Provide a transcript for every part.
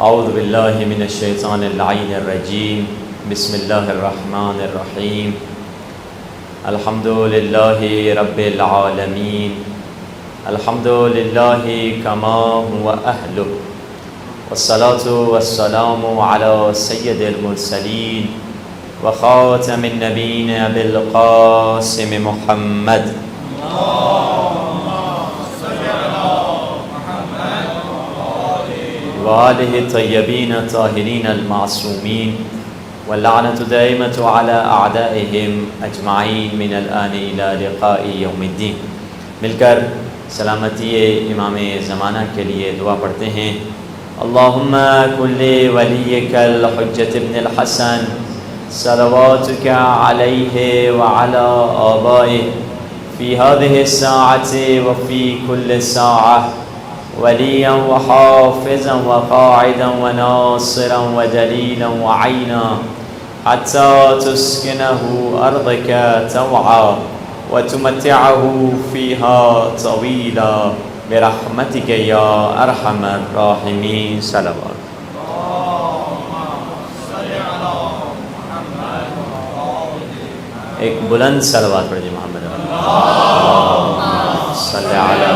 اعوذ باللہ من الشیطان اللعین الرجیم بسم اللہ الرحمن الرحیم الحمد للہ رب العالمین الحمد للہ کما هو اہلہ والصلاة والسلام علی سید المرسلین وخاتم النبیین ابی القاسم محمد وآلہ الطیبین الطاہرین المعصومین واللعنۃ دائمۃ علی اعدائہم اجمعین من الآن الی لقاء یوم الدین۔ مل کر سلامتی امام زمانہ کے لیے دعا پڑھتے ہیں۔ اللہم کل ولیک الحجۃ ابن الحسن صلواتک علیہ وعلی آبائہ فی هذه الساعة وفی کل ساعة وليا وحافظا وقاعدا وناصرا ودليلا وعينا حتى تسكنه أرضك توعا وتمتعه فيها طويلا برحمتك يا أرحم الراحمين صلوات۔ ایک بلند صلوات پڑھ جی محمد صلی علی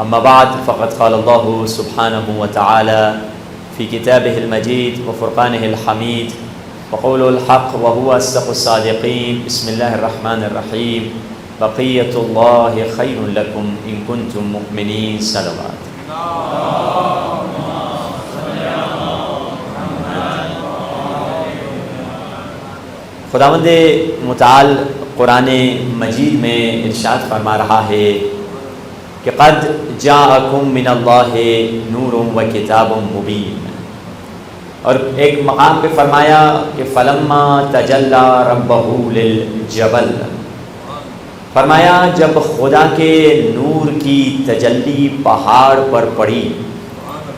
اما بعد فقد قال الله سبحانه وتعالى في كتابه المجيد وفرقانه الحميد وقوله الحق وهو أصدق الصادقين بسم الله الرحمن الرحيم بقية الله خير لكم إن كنتم مؤمنين صلوات۔ خداوند متعال قرآن مجید میں ارشاد فرما رہا ہے کہ قد جاءکم من اللہ نور و کتاب مبین، اور ایک مقام پہ فرمایا کہ فلما تجلی ربہ للجبل، فرمایا جب خدا کے نور کی تجلی پہاڑ پر پڑی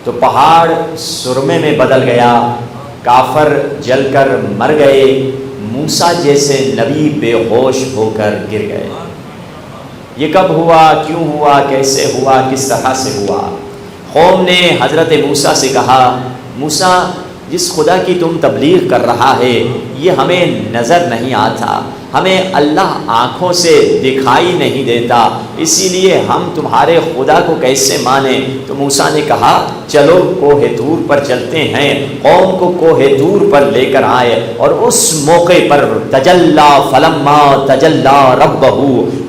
تو پہاڑ سرمے میں بدل گیا، کافر جل کر مر گئے، موسیٰ جیسے نبی بے ہوش ہو کر گر گئے۔ یہ کب ہوا، کیوں ہوا، کیسے ہوا، کس طرح سے ہوا؟ قوم نے حضرت موسیٰ سے کہا، موسیٰ جس خدا کی تم تبلیغ کر رہا ہے یہ ہمیں نظر نہیں آتا، ہمیں اللہ آنکھوں سے دکھائی نہیں دیتا، اسی لیے ہم تمہارے خدا کو کیسے مانیں؟ تو موسیٰ نے کہا چلو کوہ طور پر چلتے ہیں۔ قوم کو کوہ طور پر لے کر آئے اور اس موقع پر تجلی فلما تجلی ربہ،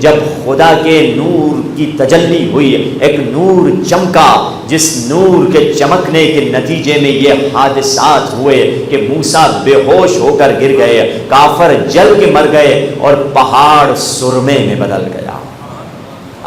جب خدا کے نور کی تجلی ہوئی، ایک نور چمکا، جس نور کے چمکنے کے نتیجے میں یہ حادثات ہوئے کہ موسیٰ بے ہوش ہو کر گر گئے، کافر جل کے مر گئے اور پہاڑ سرمے میں بدل گیا۔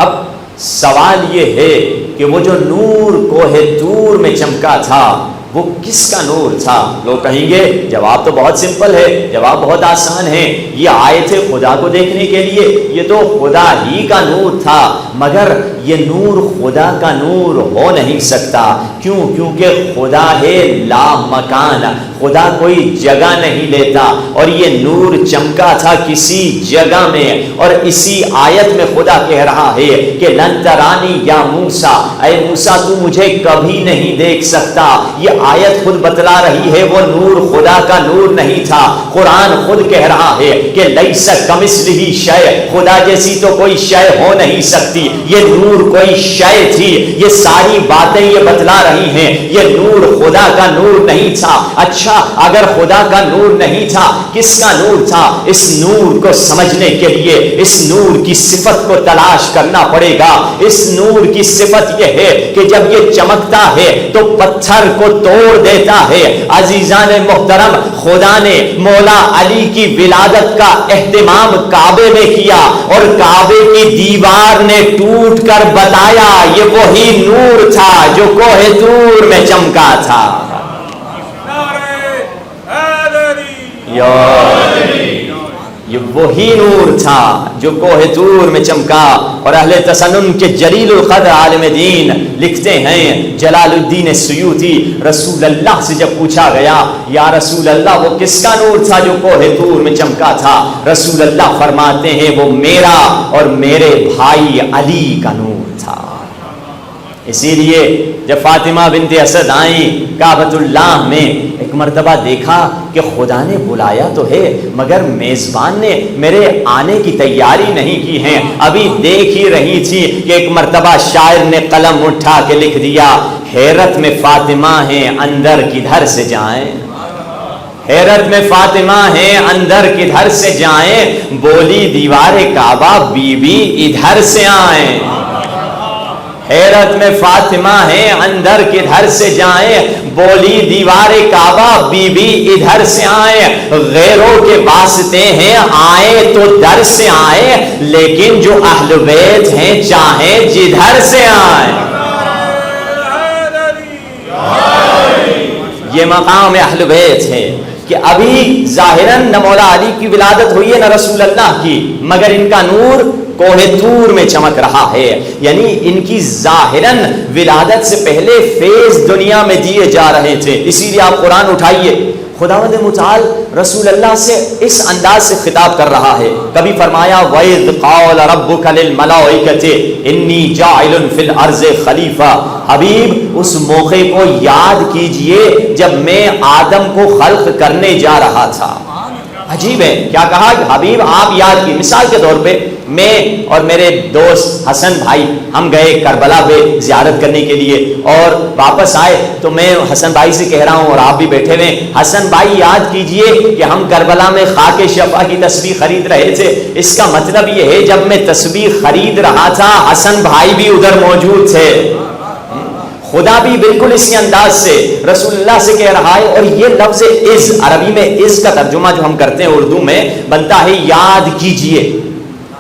اب سوال یہ ہے کہ وہ جو نور کوہ طور میں چمکا تھا وہ کس کا نور تھا؟ لوگ کہیں گے جواب تو بہت سمپل ہے، جواب بہت آسان ہے، یہ آئے تھے خدا کو دیکھنے کے لیے، یہ تو خدا ہی کا نور تھا، مگر یہ نور خدا کا نور ہو نہیں سکتا۔ کیوں؟ کیونکہ خدا ہے لا مکان، خدا کوئی جگہ نہیں لیتا، اور یہ نور چمکا تھا کسی جگہ میں، اور اسی آیت میں خدا کہہ رہا ہے کہ لن ترانی یا موسیٰ، اے موسیٰ تو مجھے کبھی نہیں دیکھ سکتا۔ یہ آیت خود بتلا رہی ہے وہ نور خدا کا نور نہیں تھا۔ قرآن خود کہہ رہا ہے کہ لیس کمثلہ شیء، خدا جیسی تو کوئی شے ہو نہیں سکتی، یہ نور کوئی شے تھی۔ یہ ساری باتیں یہ بتلا رہی ہیں یہ نور خدا کا نور نہیں تھا۔ اچھا اگر خدا کا نور نہیں تھا کس کا نور تھا؟ اس نور کو سمجھنے کے لیے اس نور کی صفت کو تلاش کرنا پڑے گا۔ اس نور کی صفت یہ ہے کہ جب یہ چمکتا ہے تو پتھر کو توڑ دیتا ہے۔ عزیزان محترم، خدا نے مولا علی کی ولادت کا اہتمام کعبے میں کیا اور کعبے کی دیوار نے ٹوٹ کر بتایا یہ وہی نور تھا جو کوہ طور میں چمکا تھا۔ یہ وہی نور تھا جو کوہ طور میں چمکا۔ اور اہل تسنن کے جلیل القدر عالم دین لکھتے ہیں، جلال الدین سیوطی، رسول اللہ سے جب پوچھا گیا یا رسول اللہ وہ کس کا نور تھا جو کوہ طور میں چمکا تھا؟ رسول اللہ فرماتے ہیں وہ میرا اور میرے بھائی علی کا نور تھا۔ اسی لیے جب فاطمہ بنت اسد آئیں کعبۃ اللہ میں، ایک مرتبہ دیکھا کہ خدا نے بلایا تو ہے مگر میزبان نے میرے آنے کی تیاری نہیں کی ہے۔ ابھی دیکھ ہی رہی تھی کہ ایک مرتبہ شاعر نے قلم اٹھا کے لکھ دیا، حیرت میں فاطمہ ہیں اندر کدھر سے جائیں، حیرت میں فاطمہ ہیں اندر کدھر سے جائیں، بولی دیوار کعبہ بی بی ادھر سے آئیں۔ حیرت میں فاطمہ ہیں اندر کدھر سے جائیں، بولی دیوار کعبہ بی بی ادھر سے آئیں۔ غیروں کے واسطے ہیں آئیں تو در سے آئیں، لیکن جو اہل بیت ہیں چاہیں جدھر سے آئیں۔ یہ مقام اہل بیت ہے کہ ابھی ظاہراً نہ مولا علی کی ولادت ہوئی ہے نہ رسول اللہ کی، مگر ان کا نور کوہ طور میں چمک رہا ہے، یعنی ان کی ظاہراً ولادت سے پہلے فیض دنیا میں دیے جا رہے تھے۔ اسی لیے آپ قرآن اٹھائیے، خداوند متعال رسول اللہ سے اس انداز سے خطاب کر رہا ہے۔ کبھی فرمایا وَإِذْ قَالَ رَبُّكَ لِلْمَلَائِكَةِ إِنِّي جَاعِلٌ فِي الْأَرْضِ خَلِيفَةً، حبیب اس موقع کو یاد کیجئے جب میں آدم کو خلق کرنے جا رہا تھا۔ عجیب ہے، کیا کہا کہ حبیب آپ یاد کی، مثال کے طور پہ میں اور میرے دوست حسن بھائی ہم گئے کربلا پہ زیارت کرنے کے لیے اور واپس آئے تو میں حسن بھائی سے کہہ رہا ہوں اور آپ بھی بیٹھے ہوئے، حسن بھائی یاد کیجئے کہ ہم کربلا میں خاک شفا کی تسبیح خرید رہے تھے۔ اس کا مطلب یہ ہے جب میں تسبیح خرید رہا تھا حسن بھائی بھی ادھر موجود تھے۔ خدا بھی بالکل اسی انداز سے رسول اللہ سے کہہ رہا ہے، اور یہ لفظ از، عربی میں از کا ترجمہ جو ہم کرتے ہیں اردو میں بنتا ہے یاد کیجئے،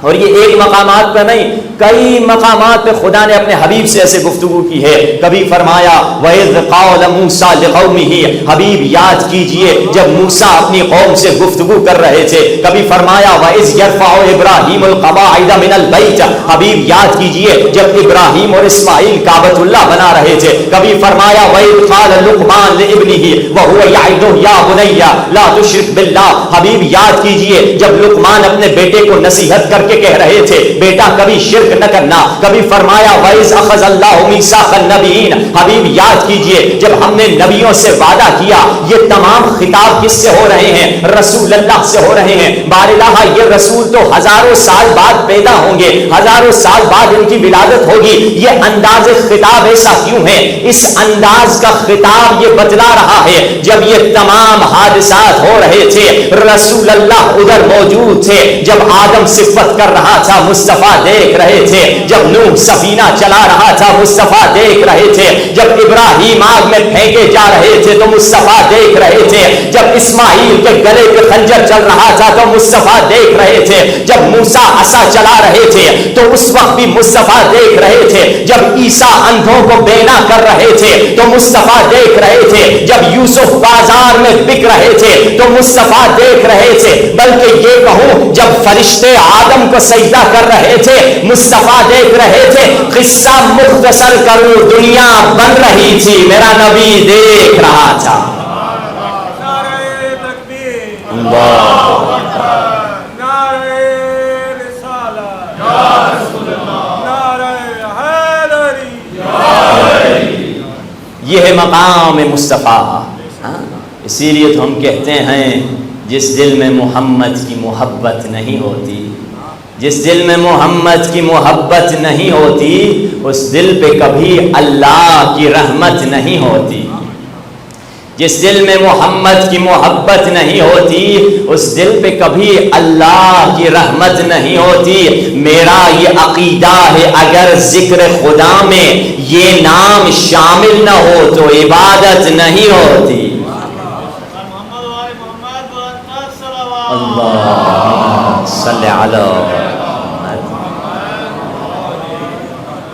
اور یہ ایک مقامات پر نہیں کئی مقامات پہ خدا نے اپنے حبیب سے ایسے گفتگو کی ہے۔ کبھی فرمایا وَإِذْ قَالَ مُوسَىٰ لِقَوْمِهِ، حبیب یاد کیجئے جب موسیٰ اپنی قوم سے گفتگو کر رہے تھے۔ کبھی فرمایا وَإِذْ يَرْفَعُ إِبْرَاهِيمُ الْقَوَاعِدَ مِنَ الْبَيْتِ، حبیب یاد کیجئے جب ابراہیم اور اسماعیل کعبۃ اللہ بنا رہے تھے۔ کبھی فرمایا وَإِذْ قَالَ لُقْمَانُ لِابْنِهِ وَهُوَ يَعِظُهُ يَا بُنَيَّ لَا تُشْرِكْ بِاللَّهِ، حبیب یاد کیجئے جب لقمان اپنے بیٹے کو نصیحت کر کے کہہ رہے تھے بیٹا کبھی شرک نہ کرنا۔ کبھی فرمایا وَإِذْ أَخَذَ اللَّهُ مِيثَاقَ النَّبِيِّينَ، حبیب یاد کیجئے جب ہم نے نبیوں سے وعدہ کیا۔ یہ تمام خطاب کس سے ہو رہے ہیں؟ رسول اللہ سے ہو رہے ہیں۔ باراللہ یہ رسول تو ہزاروں سال بعد پیدا ہوں گے، ہزاروں سال بعد ان کی ولادت ہوگی، یہ انداز خطاب ایسا کیوں ہے؟ اس انداز کا خطاب یہ بتلا رہا ہے جب یہ تمام حادثات ہو رہے تھے رسول اللہ ادھر موجود تھے، جب آدم صفت کر رہا تھا مصطفیٰ دیکھ رہے تھے، جب نوح سفینہ چلا رہا تھا مصطفیٰ دیکھ رہے تھے، جب ابراہیم آگ میں پھینکے جا رہے تھے تو مصطفیٰ دیکھ رہے تھے، جب اسماعیل کے گلے پہ خنجر چل رہا تھا تو مصطفیٰ دیکھ رہے تھے، جب موسیٰ عصا چلا رہے تھے تو اس وقت بھی مصطفیٰ دیکھ رہے تھے، جب عیسیٰ اندھوں کو بینا کر رہے تھے تو مصطفیٰ دیکھ رہے تھے، جب یوسف بازار میں بک رہے تھے تو مصطفیٰ دیکھ رہے تھے، بلکہ یہ کہوں جب فرشتے آدم کو سجدہ کر رہے تھے مصطفیٰ دیکھ رہے تھے۔ قصہ مختصر کروں دنیا بن رہی تھی میرا نبی دیکھ رہا تھا۔ نعرہ تکبیر، اللہ نعرہ رسالت، نعرہ حیدری، یہ ہے مقام مصطفیٰ۔ اسی لیے تو ہم کہتے ہیں جس دل میں محمد کی محبت نہیں ہوتی، جس دل میں محمد کی محبت نہیں ہوتی اس دل پہ کبھی اللہ کی رحمت نہیں ہوتی، جس دل میں محمد کی محبت نہیں ہوتی اس دل پہ کبھی اللہ کی رحمت نہیں ہوتی۔ میرا یہ عقیدہ ہے اگر ذکر خدا میں یہ نام شامل نہ ہو تو عبادت نہیں ہوتی۔ اللہ صلی علی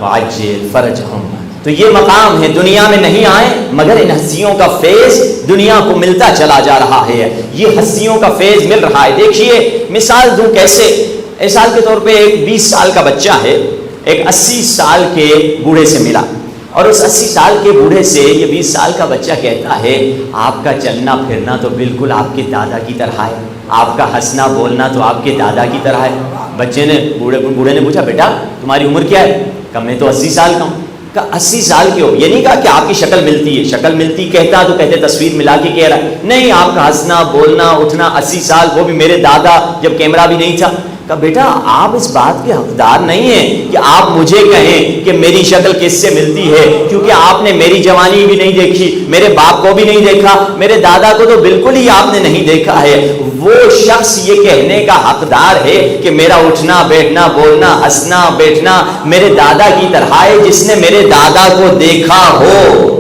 وعجل فرجہم۔ تو یہ مقام ہے، دنیا میں نہیں آئے مگر ان ہستیوں کا فیض دنیا کو ملتا چلا جا رہا ہے، یہ ہستیوں کا فیض مل رہا ہے۔ دیکھیے مثال دوں کیسے، مثال کے طور پہ ایک 20 سال کا بچہ ہے ایک 80 سال کے بوڑھے سے ملا، اور اس 80 سال کے بوڑھے سے یہ 20 سال کا بچہ کہتا ہے آپ کا چلنا پھرنا تو بالکل آپ کے دادا کی طرح ہے، آپ کا ہنسنا بولنا تو آپ کے دادا کی طرح ہے۔ بچے نے بوڑھے نے پوچھا بیٹا تمہاری عمر کیا ہے؟ کہا میں تو 80 سال کا ہوں۔ کہ 80 سال کے ہو. یہ نہیں کہا کہ آپ کی شکل ملتی ہے، شکل ملتی کہتا تو کہتے تصویر ملا کے کہہ رہا ہے. نہیں، آپ کا ہنسنا بولنا اٹھنا 80 سال، وہ بھی میرے دادا جب کیمرہ بھی نہیں تھا. کہ بیٹا آپ اس بات کے حقدار نہیں ہیں کہ آپ مجھے کہیں کہ میری شکل کس سے ملتی ہے، کیونکہ آپ نے میری جوانی بھی نہیں دیکھی، میرے باپ کو بھی نہیں دیکھا، میرے دادا کو تو بالکل ہی آپ نے نہیں دیکھا ہے. وہ شخص یہ کہنے کا حقدار ہے کہ میرا اٹھنا بیٹھنا بولنا ہنسنا بیٹھنا میرے دادا کی طرح ہے جس نے میرے دادا کو دیکھا ہو.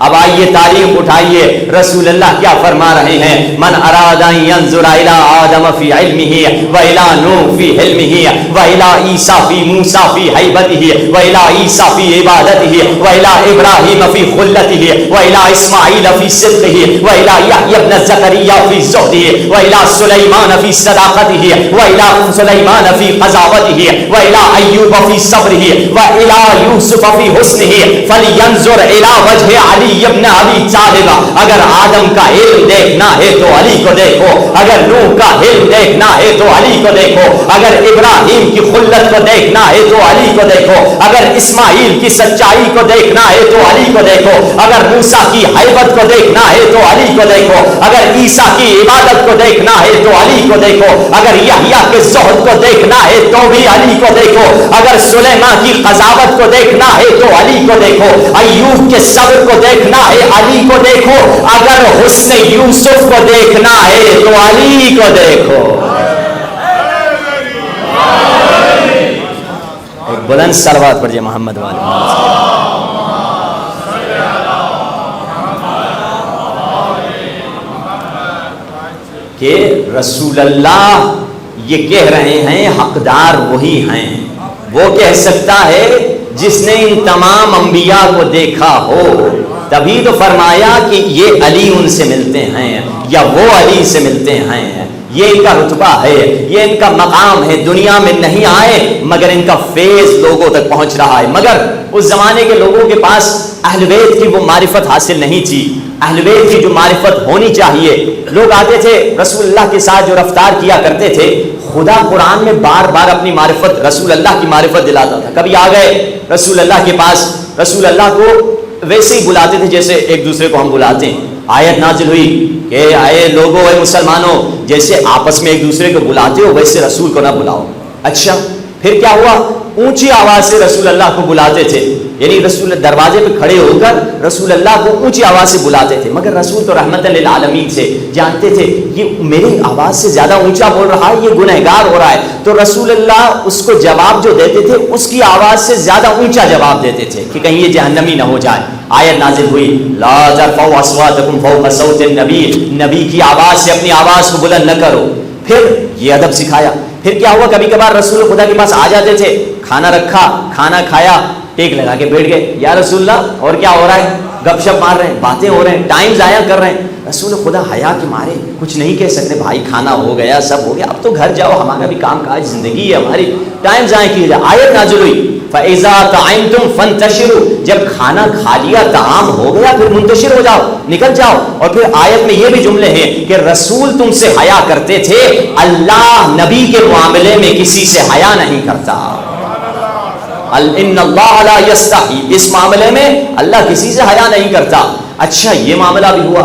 اب آئیے تاریخ اٹھائیے، رسول اللہ کیا فرما رہے ہیں؟ من اراد ان ينظر الى آدم في علمه والى نوح في حلمه والى عیسی في موسی في هیبته والى عیسی في عبادته والى ابراہیم في خلته والى اسماعیل في صدقه والى یحیی بن زکریا في زهده والى سلیمان في صداقته والى سلیمان في قضاوته والى ایوب في صبره والى یوسف في حسنه فلینظر الى وجه علی ابن ابی طالب. اگر آدم کا علم دیکھنا ہے تو علی کو دیکھو، اگر نوح کا علم دیکھنا ہے تو علی کو دیکھو، اگر ابراہیم کی خلت کو دیکھنا ہے تو علی کو دیکھو، اگر اسماعیل کی سچائی کو دیکھنا ہے تو علی کو دیکھو، اگر موسیٰ کی حیبت کو دیکھنا ہے تو علی کو دیکھو، اگر عیسیٰ کی عبادت کو دیکھنا ہے تو علی کو دیکھو، اگر یحییٰ کے زہد کو دیکھنا ہے تو بھی علی کو دیکھو، اگر سلیمان کی قضاوت کو دیکھنا ہے تو علی کو دیکھو، ایوب کے صبر کو دیکھنا ہے علی کو دیکھو، اگر حسن یوسف کو دیکھنا ہے تو علی کو دیکھو. ایک بلند صلوات پڑھیے محمد والے کہ رسول اللہ یہ کہہ رہے ہیں حقدار وہی ہیں. وہ کہہ سکتا ہے جس نے ان تمام انبیاء کو دیکھا ہو. تبھی تو فرمایا کہ یہ علی ان سے ملتے ہیں یا وہ علی سے ملتے ہیں. یہ ان کا رتبہ ہے، یہ ان کا مقام ہے. دنیا میں نہیں آئے مگر ان کا فیض لوگوں تک پہنچ رہا ہے. مگر اس زمانے کے لوگوں کے پاس اہل بیت کی وہ معرفت حاصل نہیں تھی. اہل بیت کی جو معرفت ہونی چاہیے. لوگ آتے تھے رسول اللہ کے ساتھ جو رفتار کیا کرتے تھے، خدا قرآن میں بار بار اپنی معرفت رسول اللہ کی معرفت دلاتا تھا. کبھی آ گئے رسول اللہ کے پاس، رسول اللہ کو ویسے ہی بلاتے تھے جیسے ایک دوسرے کو ہم بلاتے ہیں. آیت نازل ہوئی کہ اے لوگوں اے مسلمانوں، جیسے آپس میں ایک دوسرے کو بلاتے ہو ویسے رسول کو نہ بلاؤ. اچھا پھر کیا ہوا؟ اونچی آواز سے رسول اللہ کو بلاتے تھے. یعنی رسول دروازے پہ کھڑے ہو کر رسول اللہ کو اونچی آواز سے بلاتے تھے. مگر رسول تو رحمت للعالمین تھے، جانتے تھے یہ میری آواز سے زیادہ اونچا بول رہا ہے، یہ گنہگار ہو رہا ہے. تو رسول اللہ اس کو جواب جو دیتے تھے اس کی آواز سے زیادہ اونچا جواب دیتے تھے کہ کہیں یہ جہنمی نہ ہو جائے. آیت نازل ہوئی لا ترفعوا اصواتکم فوق صوت النبی، نبی کی آواز سے اپنی آواز کو بلند نہ کرو. پھر یہ ادب سکھایا. پھر کیا ہوا؟ کبھی کبھار رسول خدا کے پاس آ جاتے تھے، کھانا رکھا، کھانا کھایا، ٹیک لگا کے بیٹھ گئے. یا رسول اللہ اور کیا ہو رہا ہے؟ گپ شپ مار رہے ہیں، باتیں ہو رہے ہیں، ٹائم ضائع کر رہے ہیں. رسول خدا حیا کے مارے کچھ نہیں کہہ سکتے، بھائی کھانا ہو گیا سب ہو گیا، اب تو گھر جاؤ، ہمارا بھی کام کاج زندگی ہے ہماری، ٹائم ضائع کیے جائے. آیت نازل ہوئی فَإِذَا طَعِمْتُمْ فَانْتَشِرُوا، جب کھانا کھا لیا طعام ہو گیا پھر منتشر ہو جاؤ، نکل جاؤ. اور پھر آیت میں یہ بھی جملے ہیں کہ رسول تم سے حیا کرتے تھے، اللہ نبی کے معاملے میں کسی سے حیا نہیں کرتا. ان اللہ لا یستحی، اس معاملے میں اللہ کسی سے حیا نہیں کرتا. اچھا یہ معاملہ بھی ہوا.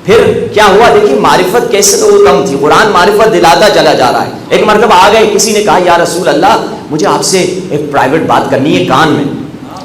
پھر کیا ہوا؟ دیکھیے معرفت کیسے تو کم تھی، قرآن معرفت دلاتا چلا جا رہا ہے. ایک مرتبہ آ گئے، کسی نے کہا یا رسول اللہ مجھے آپ سے ایک پرائیویٹ بات کرنی ہے کان میں.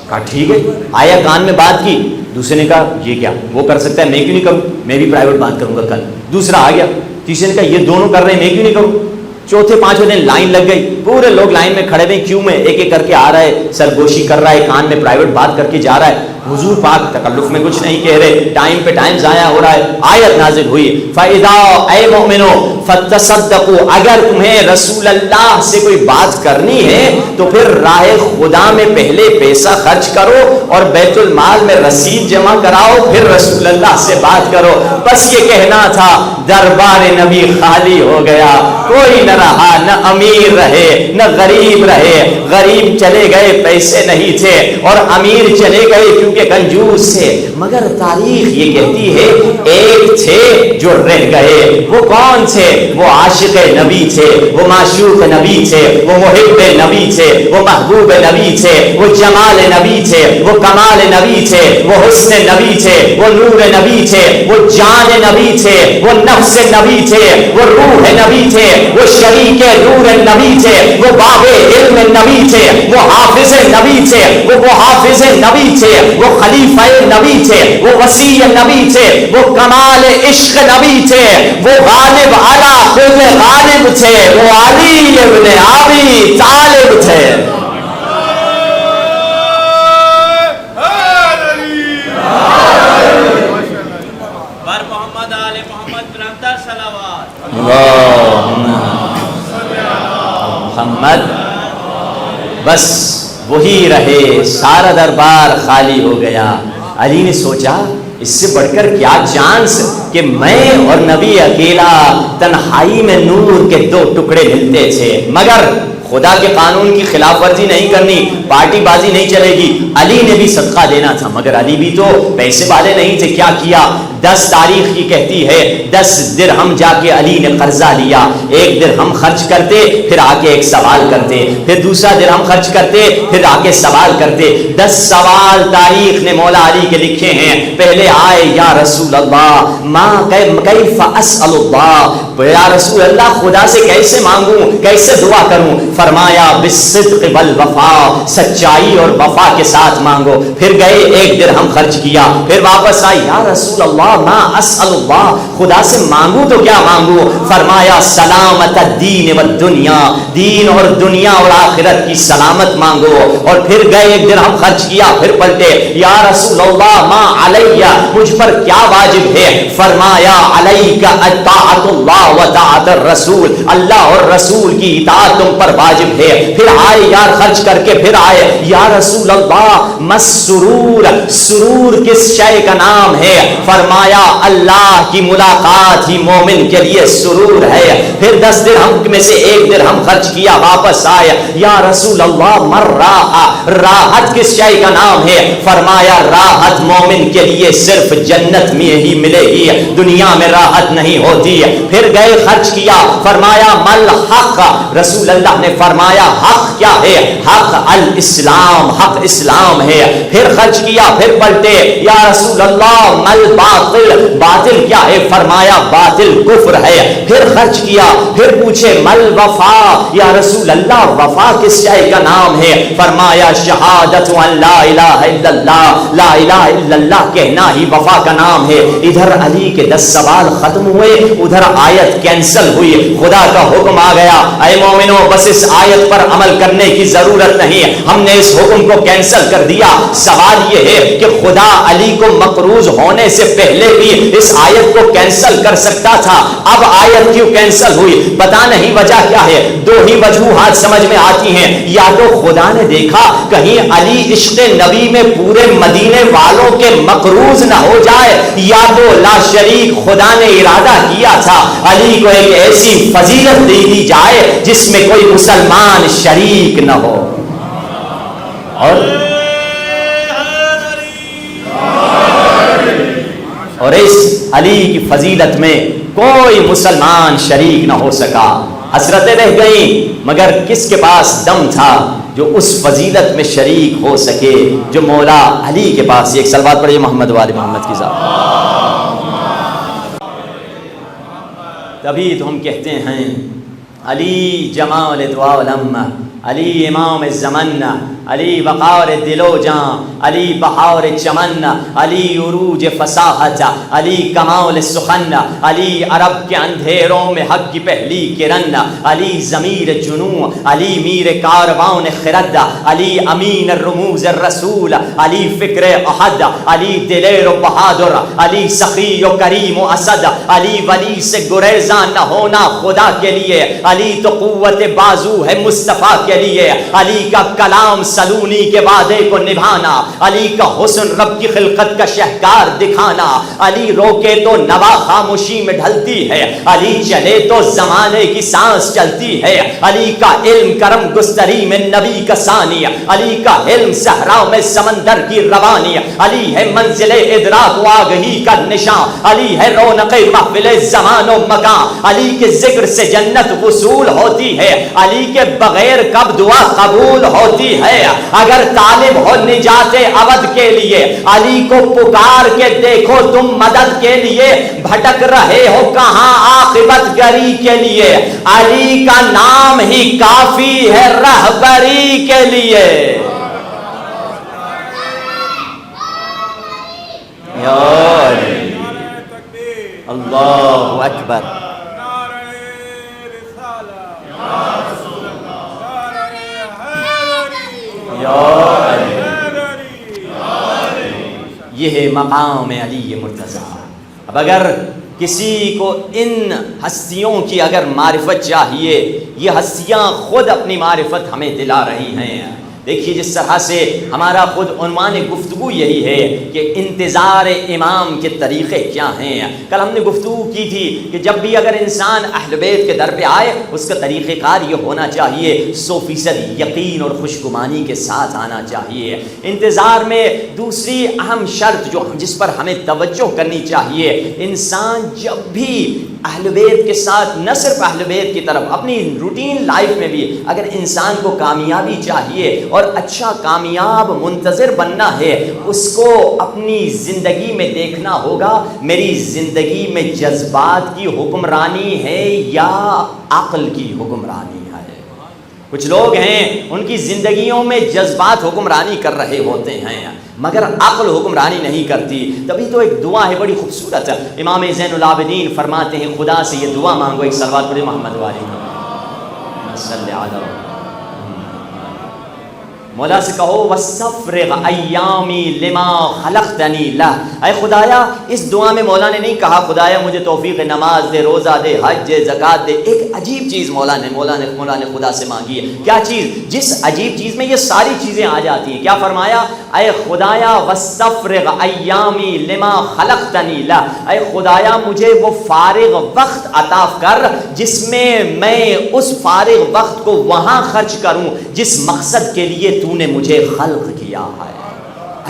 کہا ٹھیک ہے. آیا کان میں بات کی. دوسرے نے کہا یہ کیا وہ کر سکتا ہے، میں کیوں نہیں کروں، میں بھی پرائیویٹ بات کروں گا کل. دوسرا آ گیا، تیسرے نے کہا یہ دونوں کر رہے ہیں میں کیوں نہیں کروں. چوتھے پانچویں دن لائن لگ گئی، پورے لوگ لائن میں کھڑے ہوئے کیوں میں، ایک ایک کر کے آ رہا ہے، سرگوشی کر رہا ہے، کان میں پرائیویٹ بات کر کے جا رہا ہے. حضور پاک تکلف میں کچھ نہیں کہہ رہے، ٹائم پہ ٹائم ضائع ہو رہا ہے. آیت نازل ہوئی فَإِذَا اے مومنو فَتَصَدَّقُوا، اگر تمہیں رسول اللہ سے کوئی بات کرنی ہے تو پھر راہ خدا میں پہلے پیسہ خرچ کرو اور بیت المال میں رسید جمع کراؤ، پھر رسول اللہ سے بات کرو. بس یہ کہنا تھا، دربار نبی خالی ہو گیا، کوئی نہ رہا، نہ امیر رہے نہ غریب رہے. غریب چلے گئے پیسے نہیں تھے اور امیر چلے گئے کیونکہ کیونکہ کنجوس تھے، مگر تاریخ یہ کہتی ہے ایک تھے جو رہ گئے۔ وہ کون تھے؟ وہ عاشق نبی تھے، وہ معشوق نبی تھے، وہ محب نبی تھے، وہ محبوب نبی تھے، وہ جمال نبی تھے، وہ کمال نبی تھے، وہ حسن نبی تھے، وہ نور نبی تھے، وہ جان نبی تھے، وہ نفس نبی تھے، وہ روح نبی تھے، وہ شریک نور نبی تھے، وہ باب علم نبی تھے، وہ حافظ نبی تھے، وہ محافظ نبی تھے، وہ خلیفہ نبی تھے، وہ وسیع نبی تھے، وہ کمال عشق نبی تھے، وہ غالب علی خود غالب تھے، وہ علی ابن ابی طالب تھے۔ محمد بس وہی رہے، سارا دربار خالی ہو گیا۔ علی نے سوچا اس سے بڑھ کر کیا چانس کہ میں اور نبی اکیلا تنہائی میں نور کے دو ٹکڑے ملتے تھے، مگر خدا کے قانون کی خلاف ورزی نہیں کرنی، پارٹی بازی نہیں چلے گی۔ علی نے بھی صدقہ دینا تھا، مگر علی بھی تو پیسے والے نہیں تھے۔ کیا کیا؟ 10 تاریخ کی کہتی ہے 10 درہم جا کے علی نے قرضہ لیا، 1 درہم خرچ کرتے، پھر آ کے 1 سوال کرتے، پھر دوسرا درہم خرچ کرتے، پھر آ کے سوال کرتے۔ 10 سوال تاریخ نے مولا علی کے لکھے ہیں۔ پہلے آئے یا رسول اللہ ما کیف اسأل اللہ، یا رسول اللہ خدا سے کیسے مانگوں، کیسے دعا کروں؟ فرمایا بالصدق والوفا، سچائی اور وفا کے ساتھ مانگو۔ پھر گئے 1 درہم خرچ کیا، پھر واپس آئی یا رسول اللہ ما اسأل اللہ، خدا سے مانگوں تو کیا مانگوں؟ فرمایا سلامت الدین والدنیا، دین اور دنیا اور آخرت کی سلامت مانگو۔ اور پھر گئے 1 درہم خرچ کیا، پھر پلٹے یا رسول اللہ ما علیہ، مجھ پر کیا واجب ہے؟ فرمایا علیک اطاعت اللہ و طاعت الرسول، اللہ اور رسول کی اطاعت تم پر واجب ہے۔ پھر آئے یار خرچ کر کے، پھر آئے یا رسول اللہ مسرور، سرور کس شے کا نام ہے؟ فرمایا اللہ کی ملاقات ہی مومن کے لیے سرور ہے۔ پھر 10 درہم میں سے 1 درہم خرچ کیا، واپس آئے یا رسول اللہ مر راحہ، راحت کس شے کا نام ہے؟ فرمایا راحت مومن کے لیے صرف جنت میں ہی ملے گی، دنیا میں راحت نہیں ہوتی۔ پھر گئے خرچ کیا، فرمایا مل حق، رسول اللہ نے فرمایا حق کیا ہے؟ حق الاسلام، حق اسلام ہے۔ پھر خرچ کیا، پھر پلٹے یا رسول اللہ مل باطل، باطل کیا ہے؟ فرمایا باطل کفر ہے۔ پھر خرچ کیا، پھر پوچھے مل وفا، یا رسول اللہ وفا کس شے کا نام ہے؟ فرمایا شہادت ان لا الہ الا اللہ، لا الہ الا اللہ کہنا ہی وفا کا نام ہے۔ ادھر علی کے 10 سوال ختم ہوئے، ادھر آیت کینسل ہوئی، خدا کا حکم آ گیا اے مومنو بس اس آیت پر عمل کرنے کی ضرورت نہیں، ہم نے اس حکم کو کینسل کر دیا۔ سوال یہ ہے کہ خدا علی کو مقروض ہونے سے پہلے بھی اس آیت کو کینسل کر سکتا تھا، اب آیت کیوں کینسل ہوئی؟ پتہ نہیں وجہ کیا ہے۔ 2 ہی وجوہات سمجھ میں آتی ہیں، یا تو خدا نے دیکھا کہیں علی عشق نبی میں پورے مدینے والوں کے مقروض نہ ہو جائے، یا تو لا شریک خدا نے ارادہ کیا تھا علی کو ایک ایسی فضیلت دے دی جائے جس میں کوئی مسلمان شریک نہ ہو۔ اور اس علی کی فضیلت میں کوئی مسلمان شریک نہ ہو سکا، حسرتیں رہ گئیں، مگر کس کے پاس دم تھا جو اس فضیلت میں شریک ہو سکے جو مولا علی کے پاس۔ ایک صلوات پڑھیے محمد وآل محمد کی ذات۔ تبھی تو ہم کہتے ہیں علی جمال دعا الامہ، علی امام الزمن، علی وقار دل و جان، علی بہار چمن، علی عروج فصاحت، علی کمال سخن، علی عرب کے اندھیروں میں حق کی پہلی کرن، علی ضمیر جنوں، علی میر کاروان خرد، علی امین الرموز الرسول، علی فکر احد، علی دلیر و بہادر، علی سخی و کریم و اسد، علی ولی سے گریزاں نہ ہونا خدا کے لیے، علی تو قوت بازو ہے مصطفیٰ کے لیے، علی کا کلام سلونی کے وعدے کو نبھانا، علی کا حسن رب کی خلقت کا شہکار دکھانا، علی روکے تو نوا خاموشی میں ڈھلتی ہے، علی چلے تو زمانے کی سانس چلتی ہے، علی کا علم کرم گستری میں نبی کا ثانی، علی کا علم صحرا میں سمندر کی روانی، علی ہے منزل ادراک و آگہی کا نشان، علی ہے رونق محفل زمان و مکان، علی کے ذکر سے جنت وصول ہوتی ہے، علی کے بغیر کب دعا قبول ہوتی ہے، اگر طالب ہو نجات ابد کے لیے علی کو پکار کے دیکھو تم مدد کے لیے، بھٹک رہے ہو کہاں عاقبت گری کے لیے، علی کا نام ہی کافی ہے رہبری کے لیے۔ یا علی اللہ اکبر، یہ ہے مقام علی مرتضیٰ۔ اب اگر کسی کو ان ہستیوں کی اگر معرفت چاہیے، یہ ہستیاں خود اپنی معرفت ہمیں دلا رہی ہیں۔ دیکھیے جس طرح سے ہمارا خود عنوان گفتگو یہی ہے کہ انتظار امام کے طریقے کیا ہیں۔ کل ہم نے گفتگو کی تھی کہ جب بھی اگر انسان اہل بیت کے در پہ آئے اس کا طریقہ کار یہ ہونا چاہیے 100% یقین اور خوشگمانی کے ساتھ آنا چاہیے۔ انتظار میں دوسری اہم شرط جس پر ہمیں توجہ کرنی چاہیے، انسان جب بھی اہل بیت کے ساتھ، نہ صرف اہل بیت کی طرف، اپنی روٹین لائف میں بھی اگر انسان کو کامیابی چاہیے اور اچھا کامیاب منتظر بننا ہے، اس کو اپنی زندگی میں دیکھنا ہوگا میری زندگی میں جذبات کی حکمرانی ہے یا عقل کی حکمرانی ہے۔ کچھ لوگ ہیں ان کی زندگیوں میں جذبات حکمرانی کر رہے ہوتے ہیں مگر عقل حکمرانی نہیں کرتی۔ تبھی تو ایک دعا ہے بڑی خوبصورت، امام زین العابدین فرماتے ہیں خدا سے یہ دعا مانگو، ایک صلوات پڑھیں محمد والی صلی علی مولا سے کہو وَسَفْرِغْ ایامی لما خلقتنی لہ۔ اے خدایا، اس دعا میں مولا نے نہیں کہا خدایا مجھے توفیق نماز دے، روزہ دے، حج دے، زکات دے۔ ایک عجیب چیز مولا نے خدا سے مانگی ہے۔ کیا چیز؟ جس عجیب چیز میں یہ ساری چیزیں آ جاتی ہیں۔ کیا فرمایا؟ اے خدایا وَسَفْرِغْ ایامی لما خلقتنی لہ، اے خدایا مجھے وہ فارغ وقت عطا کر جس میں میں اس فارغ وقت کو وہاں خرچ کروں جس مقصد کے لیے تو نے مجھے خلق کیا ہے۔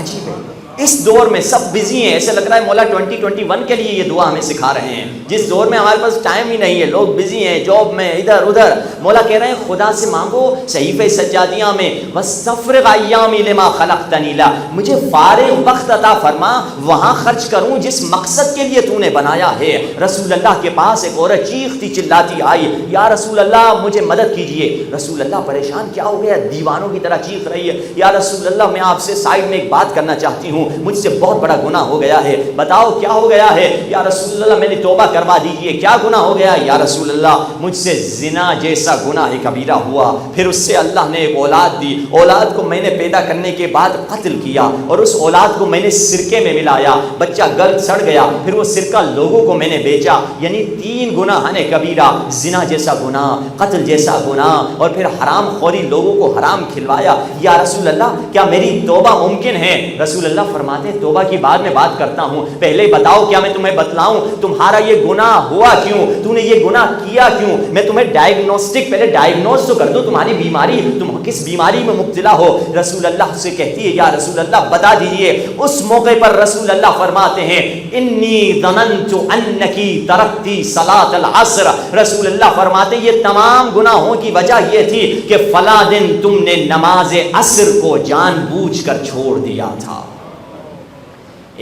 عجیب ہے، اس دور میں سب بزی ہیں، ایسے لگ رہا ہے مولا 2021 کے لیے یہ دعا ہمیں سکھا رہے ہیں، جس دور میں ہمارے پاس ٹائم ہی نہیں ہے، لوگ بزی ہیں جاب میں ادھر ادھر۔ مولا کہہ رہے ہیں خدا سے مانگو صحیفہ سجادیاں میں وَسَفْرِغْ ایامی لما خلقتنی لہ، مجھے فارغ وقت عطا فرما وہاں خرچ کروں جس مقصد کے لیے تو نے بنایا ہے۔ رسول اللہ کے پاس ایک عورت چیختی چلاتی آئی، یا رسول اللہ مجھے مدد کیجئے۔ رسول اللہ پریشان، کیا ہو گیا؟ دیوانوں کی طرح چیخ رہی ہے، یا رسول اللہ میں آپ سے سائڈ میں ایک بات کرنا چاہتی ہوں، مجھ سے بہت بڑا گناہ ہو گیا ہے، بتاؤ کیا ہو گیا ہے؟ یا رسول اللہ میں نے توبہ کروا دیجئے، کیا گناہ ہو گیا؟ یا رسول اللہ مجھ سے زنا جیسا گناہ کبیرہ ہوا، پھر اس سے اللہ نے ایک اولاد دی، اولاد کو میں نے پیدا کرنے کے بعد قتل کیا اور اس اولاد کو میں نے سرکے میں ملایا، بچہ گل سڑ گیا، پھر وہ سرکہ لوگوں کو میں نے بیچا، یعنی 3 گناہ کبیرہ، زنا جیسا گناہ، قتل جیسا گناہ، اور پھر حرام خوری، لوگوں کو حرام کھلوایا۔ یا رسول اللہ کیا میری توبہ ممکن ہے؟ رسول اللہ فرماتے ہیں توبہ کی بعد میں بات کرتا ہوں، پہلے بتاؤ کیا میں تمہیں بتلاؤں تمہارا یہ گناہ ہوا کیوں، تو نے یہ گناہ کیا کیوں؟ میں تمہیں ڈائگنوسٹک پہلے ڈائگنوز تو کر دوں تمہاری بیماری، تم کس بیماری میں مبتلا ہو۔ رسول اللہ سے کہتی ہے یا رسول اللہ بتا دیجئے۔ اس موقع پر رسول اللہ فرماتے ہیں انی ظننت انکی ترکتی صلاۃ العصر، رسول اللہ فرماتے ہیں یہ تمام گناہوں کی وجہ یہ تھی کہ فلاں دن تم نے نماز عصر کو جان بوجھ کر چھوڑ دیا تھا۔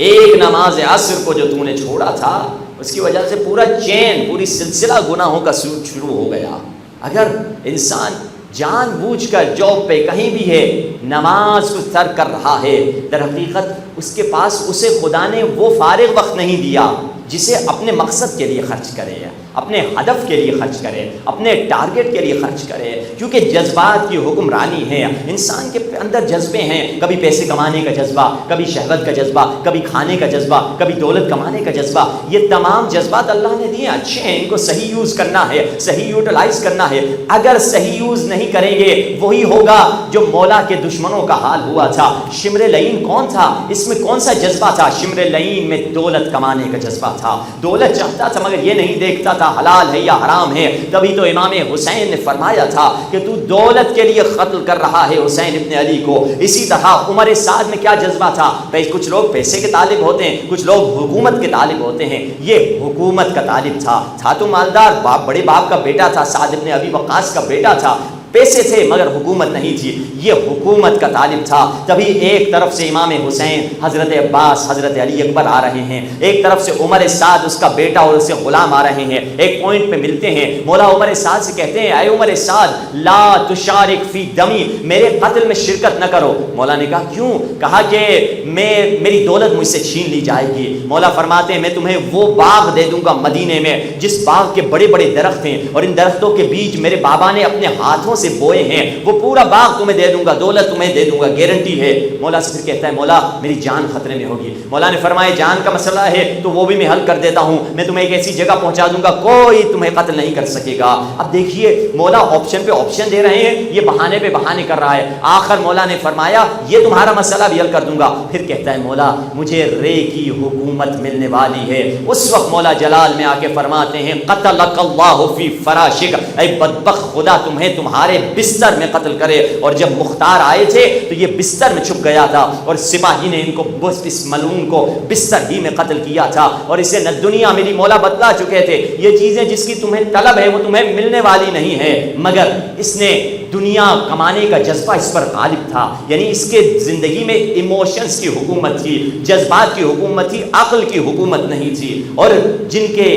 ایک نماز عصر کو جو تم نے چھوڑا تھا اس کی وجہ سے پورا چین، پوری سلسلہ گناہوں کا شروع ہو گیا۔ اگر انسان جان بوجھ کر جاب پہ کہیں بھی ہے نماز کو ترک کر رہا ہے، در حقیقت اس کے پاس اسے خدا نے وہ فارغ وقت نہیں دیا جسے اپنے مقصد کے لیے خرچ کرے۔ اپنے ہدف کے لیے خرچ کرے، اپنے ٹارگٹ کے لیے خرچ کرے، کیونکہ جذبات کی حکمرانی ہے۔ انسان کے اندر جذبے ہیں، کبھی پیسے کمانے کا جذبہ، کبھی شہوت کا جذبہ، کبھی کھانے کا جذبہ، کبھی دولت کمانے کا جذبہ۔ یہ تمام جذبات اللہ نے دیے، اچھے ہیں، ان کو صحیح یوز کرنا ہے، صحیح یوٹیلائز کرنا ہے۔ اگر صحیح یوز نہیں کریں گے وہی ہوگا جو مولا کے دشمنوں کا حال ہوا تھا۔ شمر لعین کون تھا؟ اس میں کون سا جذبہ تھا؟ شمر لعین میں دولت کمانے کا جذبہ تھا، دولت چاہتا تھا مگر یہ نہیں دیکھتا تھا حلال ہے یا حرام ہے۔ تبھی تو امام حسین نے فرمایا تھا کہ تو دولت کے لیے قتل کر رہا ہے حسین ابن علی کو۔ اسی طرح عمر سعد میں کیا جذبہ تھا؟ کچھ لوگ پیسے کے طالب ہوتے ہیں، کچھ لوگ حکومت کے طالب ہوتے ہیں، یہ حکومت کا طالب تھا تو مالدار باپ، بڑے باپ کا بیٹا تھا، سعد ابن ابی وقاص کا بیٹا تھا، پیسے تھے مگر حکومت نہیں تھی، یہ حکومت کا طالب تھا۔ تبھی ایک طرف سے امام حسین، حضرت عباس، حضرت علی اکبر آ رہے ہیں، ایک طرف سے عمر سعد اس کا بیٹا اور اس سے غلام آ رہے ہیں، ایک پوائنٹ پہ ملتے ہیں۔ مولا عمر سعد سے کہتے ہیں اے عمر سعد لا تشارک فی دمی، میرے قتل میں شرکت نہ کرو۔ مولا نے کہا کیوں؟ کہا کہ میری دولت مجھ سے چھین لی جائے گی۔ مولا فرماتے ہیں میں تمہیں وہ باغ دے دوں گا مدینے میں جس باغ کے بڑے بڑے درخت ہیں اور ان درختوں کے بیج میرے بابا نے اپنے ہاتھوں سے بوئے ہیں، وہ پورا باغ تمہیں دے دوں گا، دولت تمہیں دے دوں گا، گارنٹی ہے۔ مولا سے پھر کہتا ہے مولا میری جان خطرے میں ہوگی۔ مولا نے فرمایا جان کا مسئلہ ہے تو وہ بھی میں حل کر دیتا ہوں، میں تمہیں ایک ایسی جگہ پہنچا دوں گا کوئی تمہیں قتل نہیں کر سکے گا۔ اب دیکھیے مولا آپشن پہ آپشن دے رہے ہیں، یہ بہانے پہ بہانے کر رہا ہے۔ آخر مولا نے فرمایا یہ تمہارا مسئلہ بھی حل کر دوں گا۔ پھر کہتا ہے مولا مجھے رے کی حکومت ملنے والی ہے۔ اس وقت مولا جلال میں آ کے فرماتے ہیں قتلک اللہ فی فراشک، اے بدبخت خدا تمہیں تمہارے بستر میں قتل کرے۔ اور جب مختار آئے تھے تو یہ بستر میں چھپ گیا تھا اور سپاہی نے ان کو اس ملعون کو بستر ہی میں قتل کیا تھا، اور اسے نہ دنیا میری مولا بتلا چکے تھے یہ چیزیں جس کی تمہیں طلب ہے وہ تمہیں ملنے والی نہیں ہے، مگر اس نے دنیا کمانے کا جذبہ اس پر غالب تھا۔ یعنی اس کے زندگی میں ایموشنز کی حکومت تھی، جذبات کی حکومت تھی، عقل کی حکومت نہیں تھی۔ اور جن کے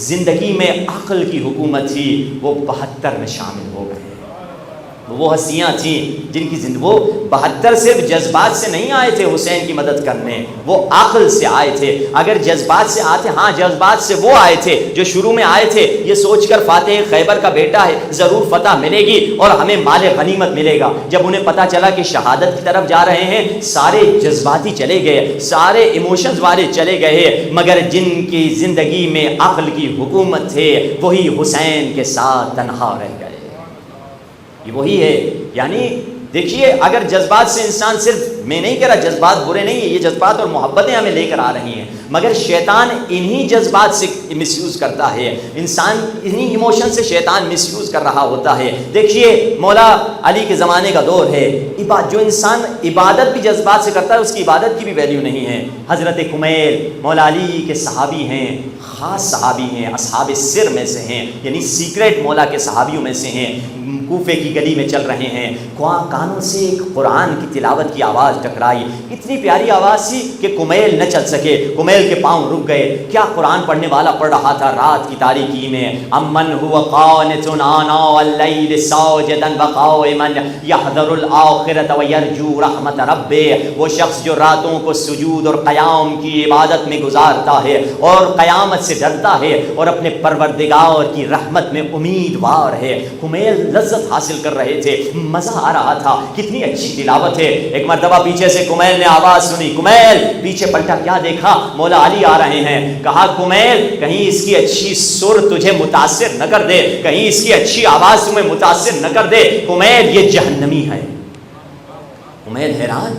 زندگی میں عقل کی حکومت تھی وہ 72 میں شامل ہو گئے۔ وہ ہستیاں تھیں جن کی وہ 72 صرف جذبات سے نہیں آئے تھے حسین کی مدد کرنے، وہ عقل سے آئے تھے۔ اگر جذبات سے آتے، ہاں جذبات سے وہ آئے تھے جو شروع میں آئے تھے یہ سوچ کر فاتح خیبر کا بیٹا ہے، ضرور فتح ملے گی اور ہمیں مال غنیمت ملے گا۔ جب انہیں پتا چلا کہ شہادت کی طرف جا رہے ہیں سارے جذباتی چلے گئے، سارے ایموشنز والے چلے گئے، مگر جن کی زندگی میں عقل کی حکومت تھے وہی حسین کے ساتھ تنہا رہ گئے۔ یہ وہی ہے، یعنی دیکھیے اگر جذبات سے انسان صرف، میں نہیں کہہ رہا جذبات برے نہیں ہیں، یہ جذبات اور محبتیں ہمیں لے کر آ رہی ہیں، مگر شیطان انہی جذبات سے مس یوز کرتا ہے، انسان انہی ایموشن سے شیطان مس یوز کر رہا ہوتا ہے۔ دیکھیے مولا علی کے زمانے کا دور ہے، جو انسان عبادت بھی جذبات سے کرتا ہے اس کی عبادت کی بھی ویلیو نہیں ہے۔ حضرت کمیل مولا علی کے صحابی ہیں، خاص صحابی ہیں، اصحاب سر میں سے ہیں، یعنی سیکریٹ مولا کے صحابیوں میں سے ہیں۔ کوفے کی گلی میں چل رہے ہیں، کانوں سے ایک قرآن کی تلاوت کی آواز ٹکرائی، اتنی پیاری آواز تھی کہ کمیل نہ چل سکے، کمیل کے پاؤں رک گئے۔ کیا قرآن پڑھنے والا پڑھ رہا تھا رات کی تاریکی میں؟ امن هو قانت آناء الليل ساجدا وقائما يحذر الآخرة ويرجو رحمت ربه، وہ شخص جو راتوں کو سجود اور قیام کی عبادت میں گزارتا ہے اور قیامت سے ڈرتا ہے اور اپنے پروردگار کی رحمت میں امیدوار ہے۔ کمیل لذت حاصل کر رہے تھے، مزہ آ رہا تھا، کتنی اچھی تلاوت ہے۔ ایک مرتبہ پیچھے سے کمیل نے آواز سنی، کمیل، پیچھے پلٹا، کیا دیکھا؟ مولا علی آ رہے ہیں۔ کہا کمیل کہیں اس کی اچھی سر تجھے متاثر نہ کر دے، کہیں اس کی اچھی آواز تمہیں متاثر نہ کر دے، کمیل یہ جہنمی ہے۔ کمیل حیران،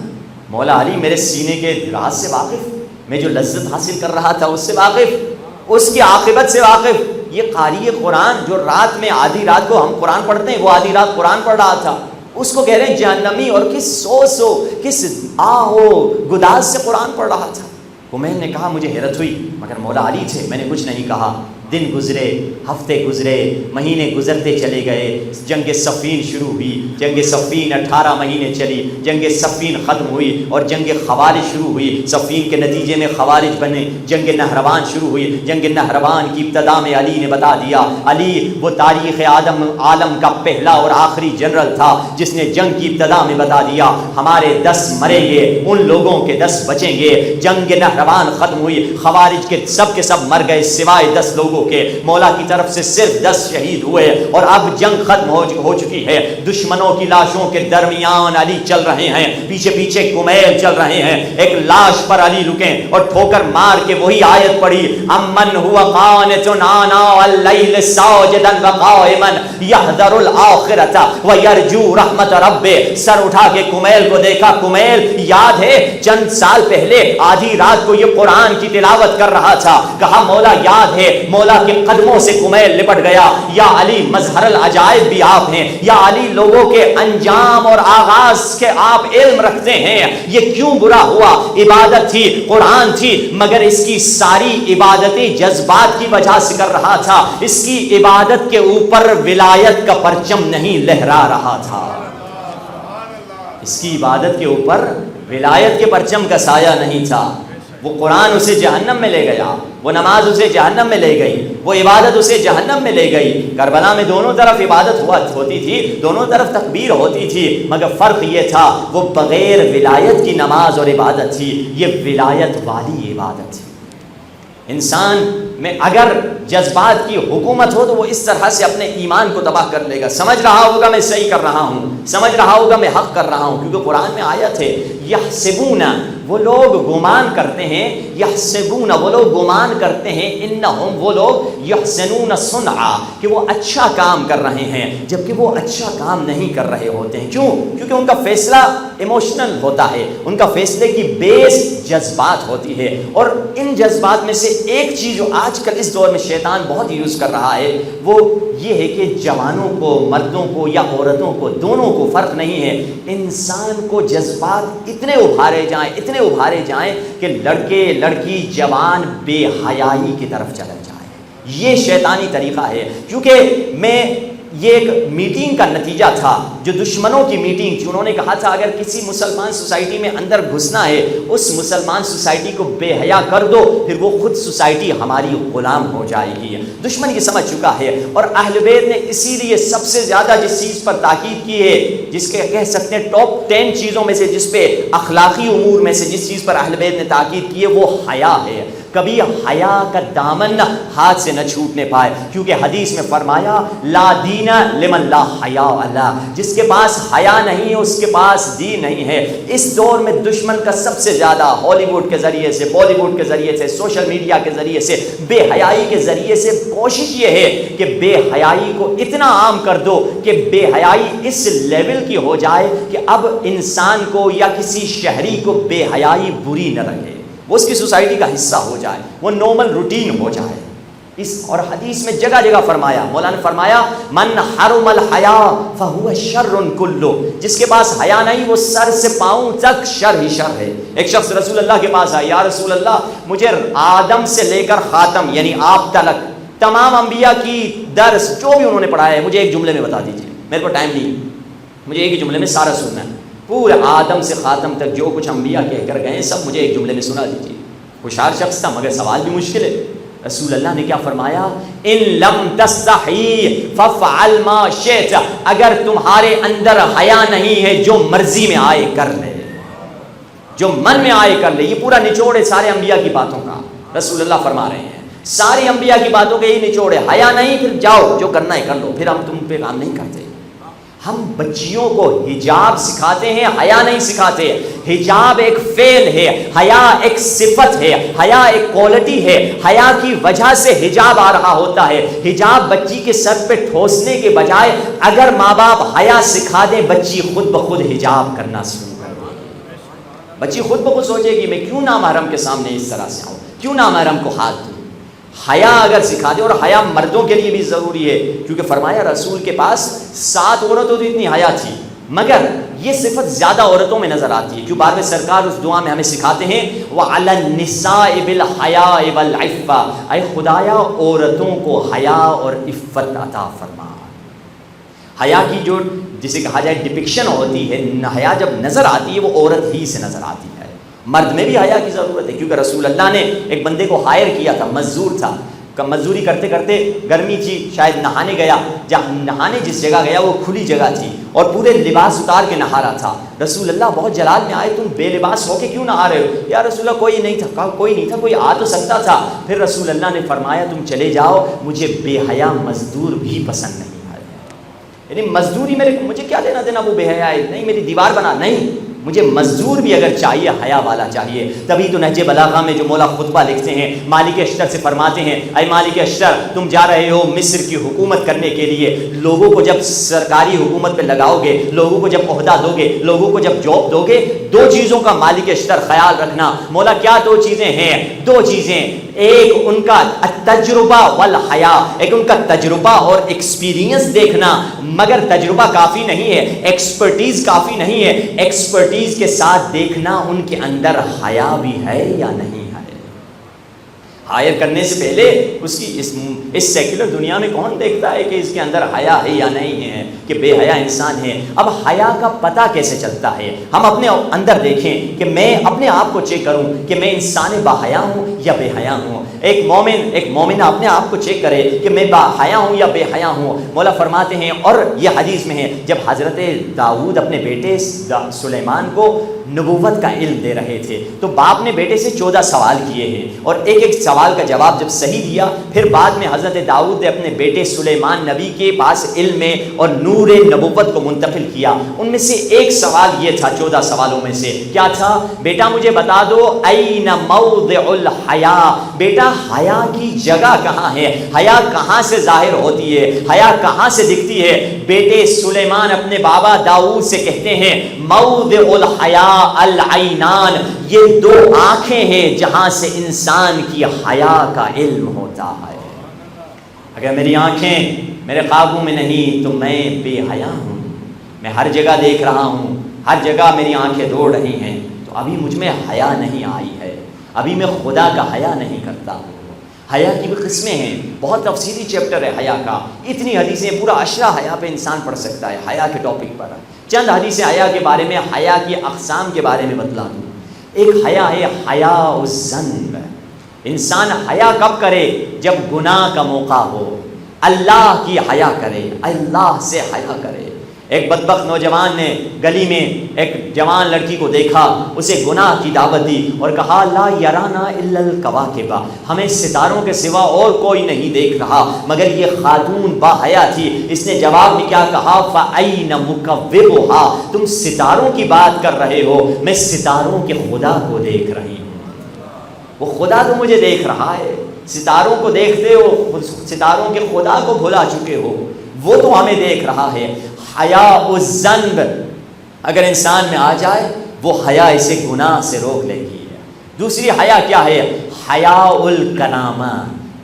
مولا علی میرے سینے کے راز سے واقف، میں جو لذت حاصل کر رہا تھا اس سے واقف، اس کی عاقبت سے واقف۔ یہ قاری قرآن جو رات میں آدھی رات کو ہم قرآن پڑھتے ہیں، وہ آدھی رات قرآن پڑھ رہا تھا، اس کو کہہ رہے ہیں جہنمی، اور کس سو کس آہو گداز سے قرآن پڑھ رہا تھا۔ کمیل نے کہا مجھے حیرت ہوئی، مگر مولا علی تھے، میں نے کچھ نہیں کہا۔ دن گزرے، ہفتے گزرے، مہینے گزرتے چلے گئے، جنگ صفین شروع ہوئی، جنگ صفین 18 مہینے چلی، جنگ صفین ختم ہوئی اور جنگ خوارج شروع ہوئی۔ صفین کے نتیجے میں خوارج بنے، جنگ نہروان شروع ہوئی۔ جنگ نہروان کی ابتدا میں علی نے بتا دیا، علی وہ تاریخ عالم کا پہلا اور آخری جنرل تھا جس نے جنگ کی ابتدا میں بتا دیا ہمارے 10 مریں گے، ان لوگوں کے 10 بچیں گے۔ جنگ نہروان ختم ہوئی، خوارج کے سب مر گئے سوائے 10 لوگوں لوگوں کے، مولا کی طرف سے صرف 10 شہید ہوئے اور اب جنگ ختم ہو چکی ہے، دشمنوں کی لاشوں کے درمیان علی چل رہے ہیں، پیچھے پیچھے کمیل چل رہے ہیں، ایک لاش پر علی رکیں اور ٹھوکر مار کے وہی آیت پڑھی، امن هو قانت آناء اللیل ساجدا وقائما یحذر الآخرۃ ویرجو رحمت ربہ۔ سر اٹھا کے کمیل کو دیکھا، کمیل یاد ہے چند سال پہلے آدھی رات کو یہ قرآن کی تلاوت کر رہا تھا، کہا مولا یاد ہے، مولا کے قدموں سے کمیل لپٹ گیا۔ یا علی مظہر العجائب بھی آپ ہیں، یا علی لوگوں کے انجام اور آغاز کے آپ علم رکھتے ہیں، یہ کیوں برا ہوا؟ عبادت تھی، قرآن تھی، مگر اس کی ساری عبادتیں جذبات کی وجہ سے کر رہا تھا، اس کی عبادت کے اوپر ولایت کا پرچم نہیں لہرا رہا تھا، اس کی عبادت کے اوپر ولایت کے پرچم کا سایہ نہیں تھا۔ وہ قرآن اسے جہنم میں لے گیا، وہ نماز اسے جہنم میں لے گئی، وہ عبادت اسے جہنم میں لے گئی۔ کربلا میں دونوں طرف عبادت ہوتی تھی، دونوں طرف تکبیر ہوتی تھی، مگر فرق یہ تھا وہ بغیر ولایت کی نماز اور عبادت تھی، یہ ولایت والی عبادت تھی۔ انسان میں اگر جذبات کی حکومت ہو تو وہ اس طرح سے اپنے ایمان کو تباہ کر لے گا، سمجھ رہا ہوگا میں صحیح کر رہا ہوں، سمجھ رہا ہوگا میں حق کر رہا ہوں، کیونکہ قرآن میں آیت ہے یحسبون، وہ لوگ گمان کرتے ہیں، یحسبون وہ لوگ گمان کرتے ہیں، انہم وہ لوگ یحسنون صنعا کہ وہ اچھا کام کر رہے ہیں، جبکہ وہ اچھا کام نہیں کر رہے ہوتے ہیں۔ کیوں؟ کیونکہ ان کا فیصلہ ایموشنل ہوتا ہے، ان کا فیصلے کی بیس جذبات ہوتی ہے، اور ان جذبات میں سے ایک چیز جو آج کل اس دور میں شیطان بہت یوز کر رہا ہے وہ یہ ہے کہ جوانوں کو، مردوں کو یا عورتوں کو، دونوں کو فرق نہیں ہے، انسان کو جذبات اتنے ابھارے جائیں کہ لڑکے لڑکی جوان بے حیائی کی طرف چلے جائیں۔ یہ شیطانی طریقہ ہے، کیونکہ یہ ایک میٹنگ کا نتیجہ تھا، جو دشمنوں کی میٹنگ تھی، انہوں نے کہا تھا اگر کسی مسلمان سوسائٹی میں اندر گھسنا ہے، اس مسلمان سوسائٹی کو بے حیا کر دو، پھر وہ خود سوسائٹی ہماری غلام ہو جائے گی۔ دشمن یہ سمجھ چکا ہے، اور اہل بیت نے اسی لیے سب سے زیادہ جس چیز پر تاکید کی ہے، جس کے کہہ سکتے ہیں ٹاپ 10 چیزوں میں سے، جس پہ اخلاقی امور میں سے جس چیز پر اہل بیت نے تاکید کی ہے وہ حیا ہے۔ کبھی حیا کا دامن ہاتھ سے نہ چھوٹنے پائے، کیونکہ حدیث میں فرمایا لا دین لمن لا حیا اللہ، جس کے پاس حیا نہیں ہے اس کے پاس دین نہیں ہے۔ اس دور میں دشمن کا سب سے زیادہ ہالی ووڈ کے ذریعے سے، بالی ووڈ کے ذریعے سے، سوشل میڈیا کے ذریعے سے، بے حیائی کے ذریعے سے کوشش یہ ہے کہ بے حیائی کو اتنا عام کر دو کہ بے حیائی اس لیول کی ہو جائے کہ اب انسان کو یا کسی شہری کو بے حیائی بری نہ لگے، وہ اس کی سوسائٹی کا حصہ ہو جائے، وہ نارمل روٹین ہو جائے۔ اور حدیث میں جگہ جگہ فرمایا، مولانا نے فرمایا من حرم الحیا فہو شر کلو، جس کے پاس حیا نہیں وہ سر سے پاؤں تک شر ہی شر ہے۔ ایک شخص رسول اللہ کے پاس آیا، یا رسول اللہ مجھے آدم سے لے کر خاتم یعنی آپ تلک تمام انبیاء کی درس جو بھی انہوں نے پڑھایا ہے مجھے ایک جملے میں بتا دیجیے، میرے کو ٹائم نہیں، مجھے ایک ہی جملے میں سارا سننا ہے، پورے آدم سے خاتم تک جو کچھ انبیاء کہہ کر گئے سب مجھے ایک جملے میں سنا دیجیے۔ ہوشیار شخص تھا مگر سوال بھی مشکل ہے۔ رسول اللہ نے کیا فرمایا؟ ان لم تستحی فافعل ما شئت، اگر تمہارے اندر حیا نہیں ہے جو مرضی میں آئے کر لے، جو من میں آئے کر لے۔ یہ پورا نچوڑ ہے سارے انبیاء کی باتوں کا، رسول اللہ فرما رہے ہیں ساری انبیاء کی باتوں کا یہی نچوڑ ہے، حیا نہیں پھر جاؤ جو کرنا ہے کر لو، پھر ہم تم پہ کام نہیں کرتے۔ ہم بچیوں کو حجاب سکھاتے ہیں، حیا نہیں سکھاتے۔ حجاب ایک فعل ہے، حیا ایک صفت ہے، حیا ایک کوالٹی ہے، حیا کی وجہ سے حجاب آ رہا ہوتا ہے۔ حجاب بچی کے سر پہ ٹھوسنے کے بجائے اگر ماں باپ حیا سکھا دیں بچی خود بخود حجاب کرنا شروع کر دے گی۔ بچی خود بخود سوچے گی میں کیوں نامحرم کے سامنے اس طرح سے آؤں، کیوں نامحرم کو ہاتھ دوں۔ حیا اگر سکھا دے، اور حیا مردوں کے لیے بھی ضروری ہے، کیونکہ فرمایا رسول کے پاس 7 عورتوں تو اتنی حیا تھی، مگر یہ صفت زیادہ عورتوں میں نظر آتی ہے، کیوں بار میں سرکار اس دعا میں ہمیں سکھاتے ہیں وَعَلَى النِّسَاءِ بِالْحَيَاءِ وَالْعِفَّةِ، اے خدایا عورتوں کو حیا اور عفت عطا فرما۔ حیا کی جو جسے کہا جائے ڈپکشن ہوتی ہے، حیا جب نظر آتی ہے وہ عورت ہی سے نظر آتی ہے۔ مرد میں بھی حیا کی ضرورت ہے، کیونکہ رسول اللہ نے ایک بندے کو ہائر کیا تھا، مزدور تھا، مزدوری کرتے کرتے گرمی تھی، شاید نہانے گیا، جہاں نہانے جس جگہ گیا وہ کھلی جگہ تھی، اور پورے لباس اتار کے نہا رہا تھا. رسول اللہ بہت جلال میں آئے, تم بے لباس ہو کے کیوں نہا رہے ہو؟ یا رسول اللہ کوئی نہیں تھا. کوئی آ تو سکتا تھا. پھر رسول اللہ نے فرمایا تم چلے جاؤ, مجھے بے حیا مزدور بھی پسند نہیں آئے. یعنی مزدوری مجھے کیا لینا دینا وہ بے حیا ہے, نہیں میری دیوار بنا, نہیں مجھے مزدور بھی اگر چاہیے حیا والا چاہیے. تبھی تو نہج بلاغہ میں جو مولا خطبہ لکھتے ہیں مالک اشتر سے فرماتے ہیں, اے مالک اشتر تم جا رہے ہو مصر کی حکومت کرنے کے لیے, لوگوں کو جب سرکاری حکومت پہ لگاؤ گے, لوگوں کو جب عہدہ دو گے, لوگوں کو جب جاب دو گے, دو چیزوں کا مالک اشتر خیال رکھنا. مولا کیا دو چیزیں ہیں؟ دو چیزیں, ایک ان کا تجربہ والحیا, ایک ان کا تجربہ اور ایکسپیرینس دیکھنا, مگر تجربہ کافی نہیں ہے, ایکسپرٹیز کافی نہیں ہے, ایکسپرٹیز کے ساتھ دیکھنا ان کے اندر حیا بھی ہے یا نہیں ہے. ہائر کرنے سے پہلے اس کی اس سیکولر دنیا میں کون دیکھتا ہے کہ اس کے اندر حیا ہے یا نہیں ہے, کہ بے حیا انسان ہے. اب حیا کا پتہ کیسے چلتا ہے؟ ہم اپنے اندر دیکھیں کہ میں اپنے آپ کو چیک کروں کہ میں انسان با حیا ہوں یا بے حیا ہوں. ایک مومن اپنے آپ کو چیک کرے کہ میں با حیا ہوں یا بے حیا ہوں. مولا فرماتے ہیں, اور یہ حدیث میں ہے, جب حضرت داؤد اپنے بیٹے سلیمان کو نبوت کا علم دے رہے تھے تو باپ نے بیٹے سے 14 سوال کیے ہیں, اور ایک سوال کا جواب جب صحیح دیا, پھر بعد میں حضرت داؤد نے اپنے بیٹے سلیمان نبی کے پاس علم میں اور نور نبوت کو منتقل کیا. ان میں سے ایک سوال یہ تھا 14 سوالوں میں سے, کیا تھا؟ بیٹا مجھے بتا دو, این موضع الحیا, بیٹا حیا کی جگہ کہاں ہے, حیا کہاں سے ظاہر ہوتی ہے, حیا کہاں سے دکھتی ہے؟ بیٹے سلیمان اپنے بابا داؤد سے کہتے ہیں, موضع الحیا العینان, یہ دو آنکھیں ہیں جہاں سے انسان کی حیا کا علم ہوتا ہے. اگر میری آنکھیں میرے قابو میں نہیں تو میں بے حیا ہوں. میں ہر جگہ دیکھ رہا ہوں, ہر جگہ میری آنکھیں دوڑ رہی ہیں, تو ابھی مجھ میں حیا نہیں آئی ہے, ابھی میں خدا کا حیا نہیں کرتا ہوں. حیا کی بھی قسمیں ہیں, بہت تفصیلی چیپٹر ہے حیا کا, اتنی حدیثیں, پورا عشرہ حیا پہ انسان پڑھ سکتا ہے. حیا کے ٹاپک پر چند حدیثیں حیا کے بارے میں, حیا کی اقسام کے بارے میں بتلا دوں. ایک حیا ہے حیا الذنب. انسان حیا کب کرے؟ جب گناہ کا موقع ہو. اللہ کی حیا کرے, اللہ سے حیا کرے. ایک بدبخت نوجوان نے گلی میں ایک جوان لڑکی کو دیکھا, اسے گناہ کی دعوت دی اور کہا لا یرانا الا الکواکب, ہمیں ستاروں کے سوا اور کوئی نہیں دیکھ رہا. مگر یہ خاتون با حیا تھی, اس نے جواب میں کیا کہا؟ فأین مکوبھا, تم ستاروں کی بات کر رہے ہو, میں ستاروں کے خدا کو دیکھ رہی ہوں. وہ خدا تو مجھے دیکھ رہا ہے, ستاروں کو دیکھتے ہو, ستاروں کے خدا کو بھلا چکے ہو, وہ تو ہمیں دیکھ رہا ہے. حیا الذنب اگر انسان میں آ جائے, وہ حیا اسے گناہ سے روک لے گی. دوسری حیا کیا ہے؟ حیا الکرامہ,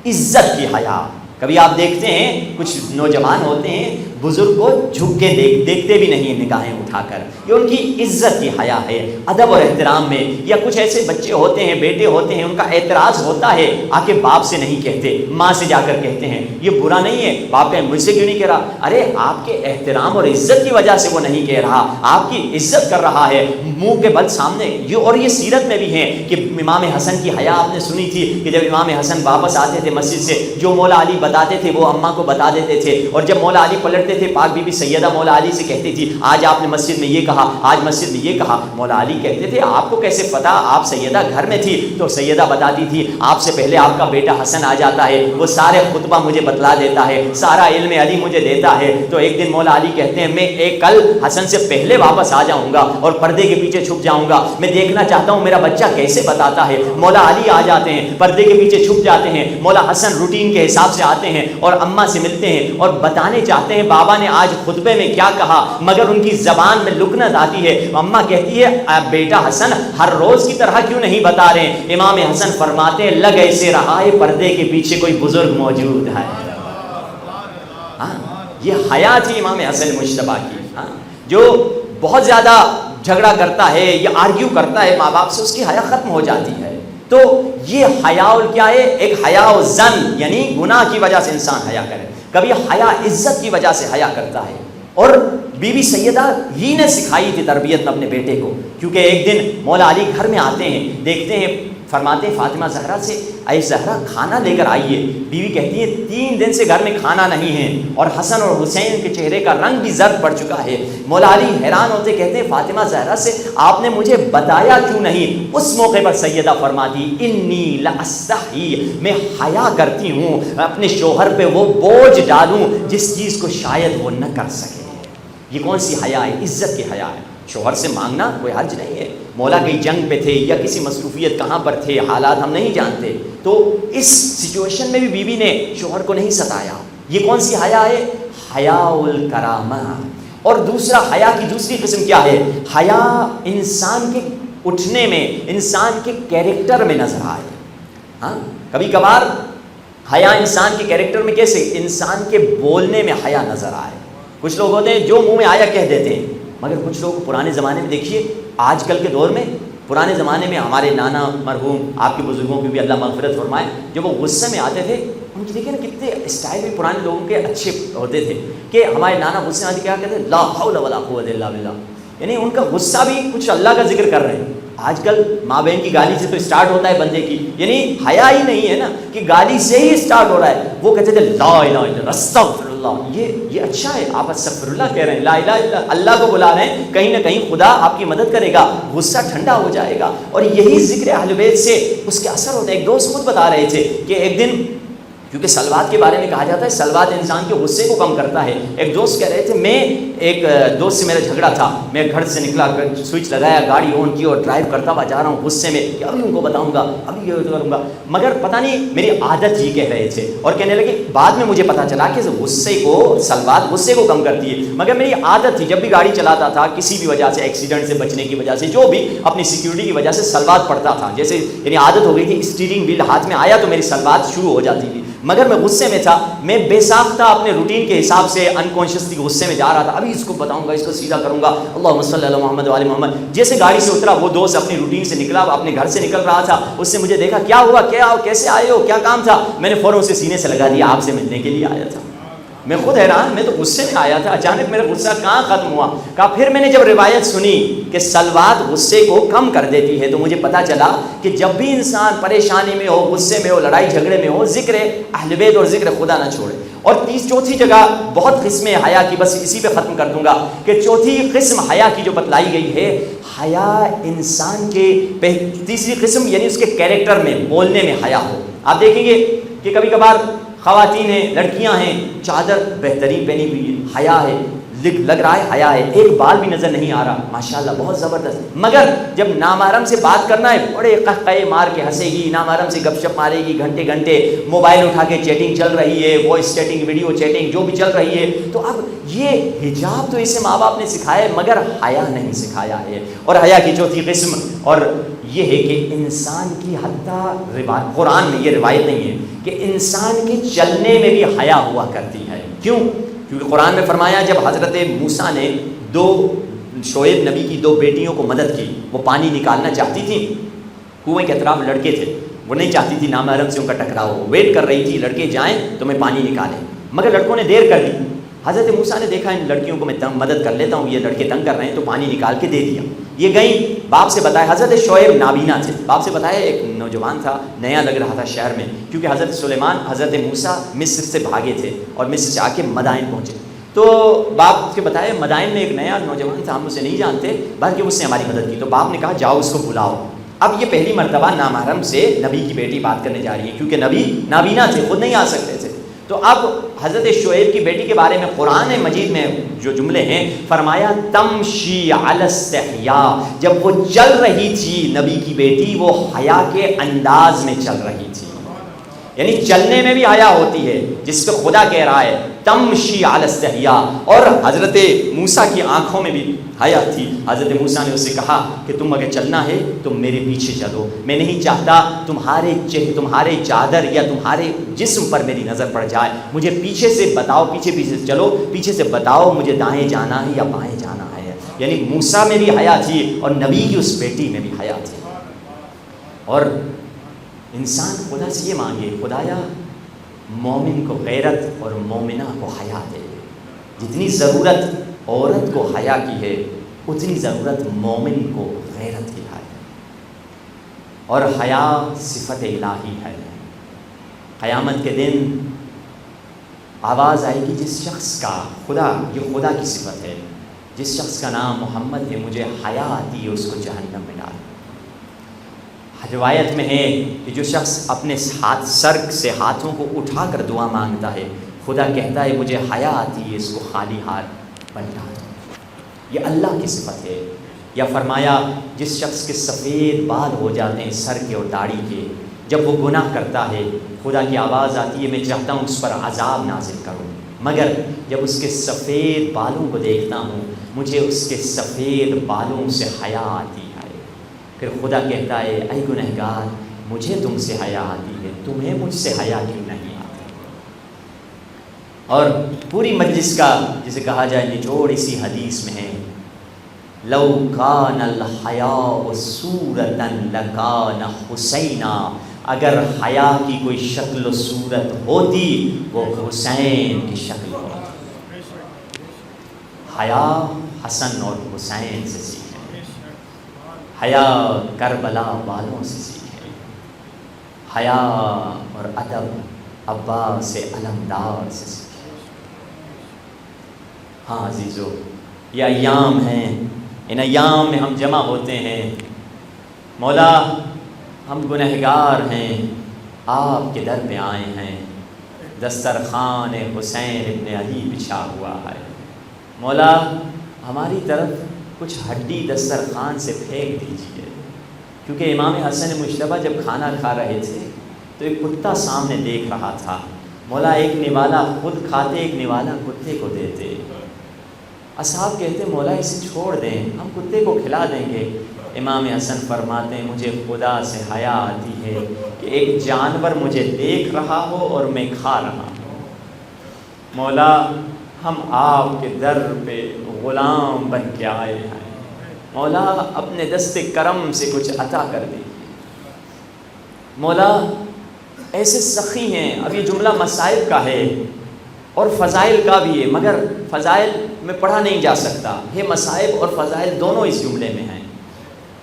عزت کی حیا. کبھی آپ دیکھتے ہیں کچھ نوجوان ہوتے ہیں بزرگ کو جھک کے دیکھتے بھی نہیں نگاہیں اٹھا کر, یہ ان کی عزت کی حیا ہے, ادب اور احترام میں. یا کچھ ایسے بچے ہوتے ہیں, بیٹے ہوتے ہیں, ان کا اعتراض ہوتا ہے, آ کے باپ سے نہیں کہتے, ماں سے جا کر کہتے ہیں. یہ برا نہیں ہے, باپ مجھ سے کیوں نہیں کہہ رہا؟ ارے آپ کے احترام اور عزت کی وجہ سے وہ نہیں کہہ رہا, آپ کی عزت کر رہا ہے منہ کے بل سامنے. اور یہ سیرت میں بھی ہے کہ امام حسن کی حیا آپ نے سنی تھی کہ جب امام حسن واپس آتے تھے مسجد سے, جو مولا علی بتاتے تھے وہ اماں کو بتا دیتے تھے, اور جب مولا علی پلٹتے تھے پاک بی بی سیدہ مولا علی سے کہتی تھی آج آپ نے مسجد میں یہ کہا, آج مسجد میں یہ کہا. مولا علی کہتے تھے آپ کو کیسے پتا, آپ سیدہ گھر میں تھی؟ تو سیدہ بتاتی تھی آپ سے پہلے آپ کا بیٹا حسن آ جاتا ہے, وہ سارے خطبہ مجھے بتلا دیتا ہے, سارا علم علی مجھے دیتا ہے. تو ایک دن مولا علی کہتے ہیں میں ایک کل حسن سے پہلے واپس آ جاؤں گا اور پردے کے پیچھے چھپ جاؤں گا, میں دیکھنا چاہتا ہوں میرا بچہ کیسے بتاتا ہے. مولا علی آ جاتے ہیں, پردے کے پیچھے چھپ جاتے ہیں, مولا حسن روٹین کے حساب سے آتے ہیں اور اماں سے ملتے ہیں اور بتانے چاہتے ہیں بابا نے آج خطبے میں کیا کہا, مگر ان کی زبان میں لکنت آتی ہے. اماں کہتی ہے بیٹا حسن ہر روز کی طرح کیوں نہیں بتا رہے؟ امام حسن فرماتے ہیں لگ ایسے رہا ہے پردے کے پیچھے کوئی بزرگ موجود ہے. یہ حیا تھی امام حسن مجتبیٰ کی. جو بہت زیادہ جھگڑا کرتا ہے یا آرگیو کرتا ہے ماں باپ سے, اس کی حیا ختم ہو جاتی ہے. تو یہ حیا کیا ہے؟ ایک حیا الذنب یعنی گناہ کی وجہ سے انسان حیا کرے. کبھی حیا عزت کی وجہ سے حیا کرتا ہے. اور بی بی سیدہ ہی نے سکھائی تھی تربیت میں اپنے بیٹے کو, کیونکہ ایک دن مولا علی گھر میں آتے ہیں, دیکھتے ہیں فرماتے ہیں فاطمہ زہرا سے اے زہرا کھانا لے کر آئیے. بیوی کہتی ہے 3 دن سے گھر میں کھانا نہیں ہے اور حسن اور حسین کے چہرے کا رنگ بھی زرد پڑ چکا ہے. مولا علی حیران ہوتے کہتے ہیں فاطمہ زہرا سے آپ نے مجھے بتایا کیوں نہیں؟ اس موقع پر سیدہ فرماتی انی لاستحی، میں حیا کرتی ہوں اپنے شوہر پہ وہ بوجھ ڈالوں جس چیز کو شاید وہ نہ کر سکے. یہ کون سی حیا ہے؟ عزت کی حیا ہے. شوہر سے مانگنا کوئی حرج نہیں ہے. مولا کہیں جنگ پہ تھے یا کسی مصروفیت کہاں پر تھے، حالات ہم نہیں جانتے، تو اس سچویشن میں بھی بیوی نے شوہر کو نہیں ستایا. یہ کون سی حیا ہے؟ حیاء الکرامہ. اور دوسرا حیا کی دوسری قسم کیا ہے؟ حیا انسان کے اٹھنے میں، انسان کے کیریکٹر میں نظر آئے. ہاں کبھی کبھار حیا انسان کے کیریکٹر میں کیسے؟ انسان کے بولنے میں حیا نظر آئے. کچھ لوگ ہوتے ہیں جو منہ میں آیا کہہ دیتے ہیں، مگر کچھ لوگ پرانے زمانے میں دیکھیے، آج کل کے دور میں، پرانے زمانے میں ہمارے نانا مرحوم، آپ کے بزرگوں کی بھی اللہ مغفرت فرمائے، جب وہ غصے میں آتے تھے ان کی دیکھیں نا کتنے اسٹائل بھی پرانے لوگوں کے اچھے ہوتے تھے کہ ہمارے نانا غصے میں آتے کیا کہتے ہیں؟ لا حول ولا قوت الا باللہ. یعنی ان کا غصہ بھی کچھ اللہ کا ذکر کر رہے ہیں. آج کل ماں بہن کی گالی سے تو اسٹارٹ ہوتا ہے بندے کی، یعنی حیا ہی نہیں ہے نا کہ گالی سے ہی اسٹارٹ ہو رہا ہے. وہ کہتے تھے لا الہ الا اللہ، استغفر اللہ. یہ اچھا ہے، آپ استغفر اللہ کہہ رہے ہیں، لا الہ الا اللہ کو بلا رہے ہیں، کہیں نہ کہیں خدا آپ کی مدد کرے گا، غصہ ٹھنڈا ہو جائے گا. اور یہی ذکر اہل بیت سے اس کے اثر ہوتا ہے. ایک دوست خود بتا رہے تھے کہ ایک دن، کیونکہ سلوات کے بارے میں کہا جاتا ہے سلوات انسان کے غصے کو کم کرتا ہے. ایک دوست کہہ رہے تھے میں ایک دوست سے میرا جھگڑا تھا، میں گھر سے نکلا، سوئچ لگایا، گاڑی آن کی اور ڈرائیو کرتا ہوا جا رہا ہوں غصے میں کہ ابھی ان کو بتاؤں گا، ابھی یہ کروں گا، مگر پتہ نہیں میری عادت یہ کہہ رہے تھے. اور کہنے لگے بعد میں مجھے پتہ چلا کہ غصے کو، سلوات غصے کو کم کرتی ہے، مگر میری عادت تھی جب بھی گاڑی چلاتا تھا کسی بھی وجہ سے، ایکسیڈنٹ سے بچنے کی وجہ سے، جو بھی اپنی سیکیورٹی کی وجہ سے سلوات پڑھتا تھا. جیسے یعنی عادت ہو گئی تھی، اسٹیئرنگ ویل ہاتھ میں آیا تو میری سلوات شروع ہو جاتی تھی. مگر میں غصے میں تھا، میں بے ساختہ اپنے روٹین کے حساب سے انکانشیسلی غصے میں جا رہا تھا، ابھی اس کو بتاؤں گا، اس کو سیدھا کروں گا، اللہم صلی علی محمد وعلی محمد. جیسے گاڑی سے اترا وہ دوست اپنی روٹین سے نکلا، اپنے گھر سے نکل رہا تھا، اس نے مجھے دیکھا، کیا ہوا، کیا کیسے آئے ہو، کیا کام تھا؟ میں نے فوراً اسے سینے سے لگا دیا، آپ سے ملنے کے لیے آیا تھا. میں خود حیران، میں تو غصے میں آیا تھا، اچانک میرا غصہ کہاں ختم ہوا. کہا پھر میں نے جب روایت سنی کہ سلوات غصے کو کم کر دیتی ہے تو مجھے پتا چلا کہ جب بھی انسان پریشانی میں ہو، غصے میں ہو، لڑائی جھگڑے میں ہو، ذکر اہل بیت اور ذکر خدا نہ چھوڑے. اور چوتھی جگہ بہت قسمیں حیا کی، بس اسی پہ ختم کر دوں گا کہ چوتھی قسم حیا کی جو بتلائی گئی ہے، حیا انسان کے تیسری قسم یعنی اس کے کیریکٹر میں، بولنے میں حیا ہو. آپ دیکھیں گے کہ کبھی کبھار خواتین ہیں، لڑکیاں ہیں، چادر بہترین پہنی ہوئی ہے، حیا ہے، لگ رہا ہے حیا ہے، ایک بال بھی نظر نہیں آ رہا، ماشاءاللہ بہت زبردست. مگر جب نامحرم سے بات کرنا ہے بڑے قہقہے مار کے ہنسے گی، نامحرم سے گپ شپ مارے گی، گھنٹے گھنٹے موبائل اٹھا کے چیٹنگ چل رہی ہے، وائس چیٹنگ، ویڈیو چیٹنگ جو بھی چل رہی ہے. تو اب یہ حجاب تو اسے ماں باپ نے سکھایا ہے مگر حیا نہیں سکھایا ہے. اور حیا کی چوتھی قسم اور یہ ہے کہ انسان کی حتیٰ قرآن میں یہ روایت نہیں ہے کہ انسان کے چلنے میں بھی حیا ہوا کرتی ہے. کیوں؟ کیونکہ قرآن میں فرمایا جب حضرت موسیٰ نے شعیب نبی کی 2 بیٹیوں کو مدد کی، وہ پانی نکالنا چاہتی تھیں، کنویں کے اطراف لڑکے تھے، وہ نہیں چاہتی تھی نامحرم سے ان کا ٹکراؤ، ویٹ کر رہی تھی لڑکے جائیں تو میں پانی نکالیں، مگر لڑکوں نے دیر کر دی. حضرت موسیٰ نے دیکھا ان لڑکیوں کو میں مدد کر لیتا ہوں، یہ لڑکے تنگ کر رہے ہیں، تو پانی نکال کے دے دیا. یہ گئیں، باپ سے بتایا، حضرت شعیب نابینا تھے، باپ سے بتایا، ایک نوجوان تھا، نیا لگ رہا تھا شہر میں، کیونکہ حضرت سلیمان حضرت موسیٰ مصر سے بھاگے تھے اور مصر سے آ کے مدائن پہنچے. تو باپ کے بتایا مدائن میں ایک نیا نوجوان تھا، ہم اسے نہیں جانتے بلکہ اس نے ہماری مدد کی. تو باپ نے کہا جاؤ اس کو بلاؤ. اب یہ پہلی مرتبہ نامحرم سے نبی کی بیٹی بات کرنے جا رہی ہے، کیونکہ نبی نابینا تھے، خود نہیں آ سکتے تھے. تو اب حضرت شعیب کی بیٹی کے بارے میں قرآن مجید میں جو جملے ہیں فرمایا تمشی علی استحیاء، جب وہ چل رہی تھی نبی کی بیٹی وہ حیا کے انداز میں چل رہی تھی. یعنی چلنے میں بھی حیا ہوتی ہے، جس پہ خدا کہہ رہا ہے تمشی علی استحیاء. اور حضرت موسیٰ کی آنکھوں میں بھی حیا تھی. حضرت موسیٰ نے اس سے کہا کہ تم اگر چلنا ہے تو میرے پیچھے چلو، میں نہیں چاہتا تمہارے چادر یا تمہارے جسم پر میری نظر پڑ جائے، مجھے پیچھے سے بتاؤ، پیچھے چلو، پیچھے سے بتاؤ مجھے دائیں جانا ہے یا بائیں جانا ہے. یعنی موسیٰ میں بھی حیا تھی اور نبی کی اس بیٹی میں بھی حیا تھی. اور انسان خدا سے یہ مانگے خدایا مومن کو غیرت اور مومنہ کو حیا دے. جتنی ضرورت عورت کو حیا کی ہے اتنی ضرورت مومن کو غیرت کی ہے. اور حیا صفت الہی ہے۔ قیامت کے دن آواز آئے گی جس شخص کا یہ خدا کی صفت ہے، جس شخص کا نام محمد ہے، مجھے حیا آتی ہے، اس کو جہنم میں ڈال۔ روایت میں ہے کہ جو شخص اپنے سر سے ہاتھوں کو اٹھا کر دعا مانگتا ہے، خدا کہتا ہے مجھے حیا آتی ہے، اس کو خالی ہاتھ پلٹا دو۔ یہ اللہ کی صفت ہے۔ یا فرمایا جس شخص کے سفید بال ہو جاتے ہیں سر کے اور داڑھی کے، جب وہ گناہ کرتا ہے خدا کی آواز آتی ہے میں چاہتا ہوں اس پر عذاب نازل کروں، مگر جب اس کے سفید بالوں کو دیکھتا ہوں مجھے اس کے سفید بالوں سے حیا آتی ہے۔ پھر خدا کہتا ہے اے گنہگار، مجھے تم سے حیا آتی ہے، تمہیں مجھ سے حیا کیوں نہیں آتی؟ اور پوری مجلس کا جسے کہا جائے نچوڑ اسی حدیث میں ہے، لو کان الحیاء صورتا لکان حسینا، اگر حیا کی کوئی شکل و صورت ہوتی وہ حسین کی شکل ہوتی۔ حیا حسن اور حسین سے سیکھیں، حیا کربلا والوں سے سیکھیں، حیا اور ادب عباس علمدار سے سیکھیں۔ ہاں عزیزو، یہ ایام ہیں، ان ایام میں ہم جمع ہوتے ہیں۔ مولا ہم گنہگار ہیں، آپ کے در پہ آئے ہیں، دسترخوان حسین ابن علی بچھا ہوا ہے۔ مولا ہماری طرف کچھ ہڈی دسترخوان سے پھینک دیجیے، کیونکہ امام حسن مجتبیٰ جب کھانا کھا رہے تھے تو ایک کتا سامنے دیکھ رہا تھا۔ مولا ایک نوالا خود کھاتے، ایک نوالا کتے کو دیتے۔ اصحاب کہتے مولا اسے چھوڑ دیں، ہم کتے کو کھلا دیں گے۔ امام حسن فرماتے ہیں مجھے خدا سے حیا آتی ہے کہ ایک جانور مجھے دیکھ رہا ہو اور میں کھا رہا ہوں۔ مولا ہم آپ کے در پہ غلام بن کے آئے ہیں، مولا اپنے دست کرم سے کچھ عطا کر دیجیے۔ مولا ایسے سخی ہیں، اب یہ جملہ مصائب کا ہے اور فضائل کا بھی ہے، مگر فضائل میں پڑھا نہیں جا سکتا، یہ مصائب اور فضائل دونوں اس جملے میں ہیں۔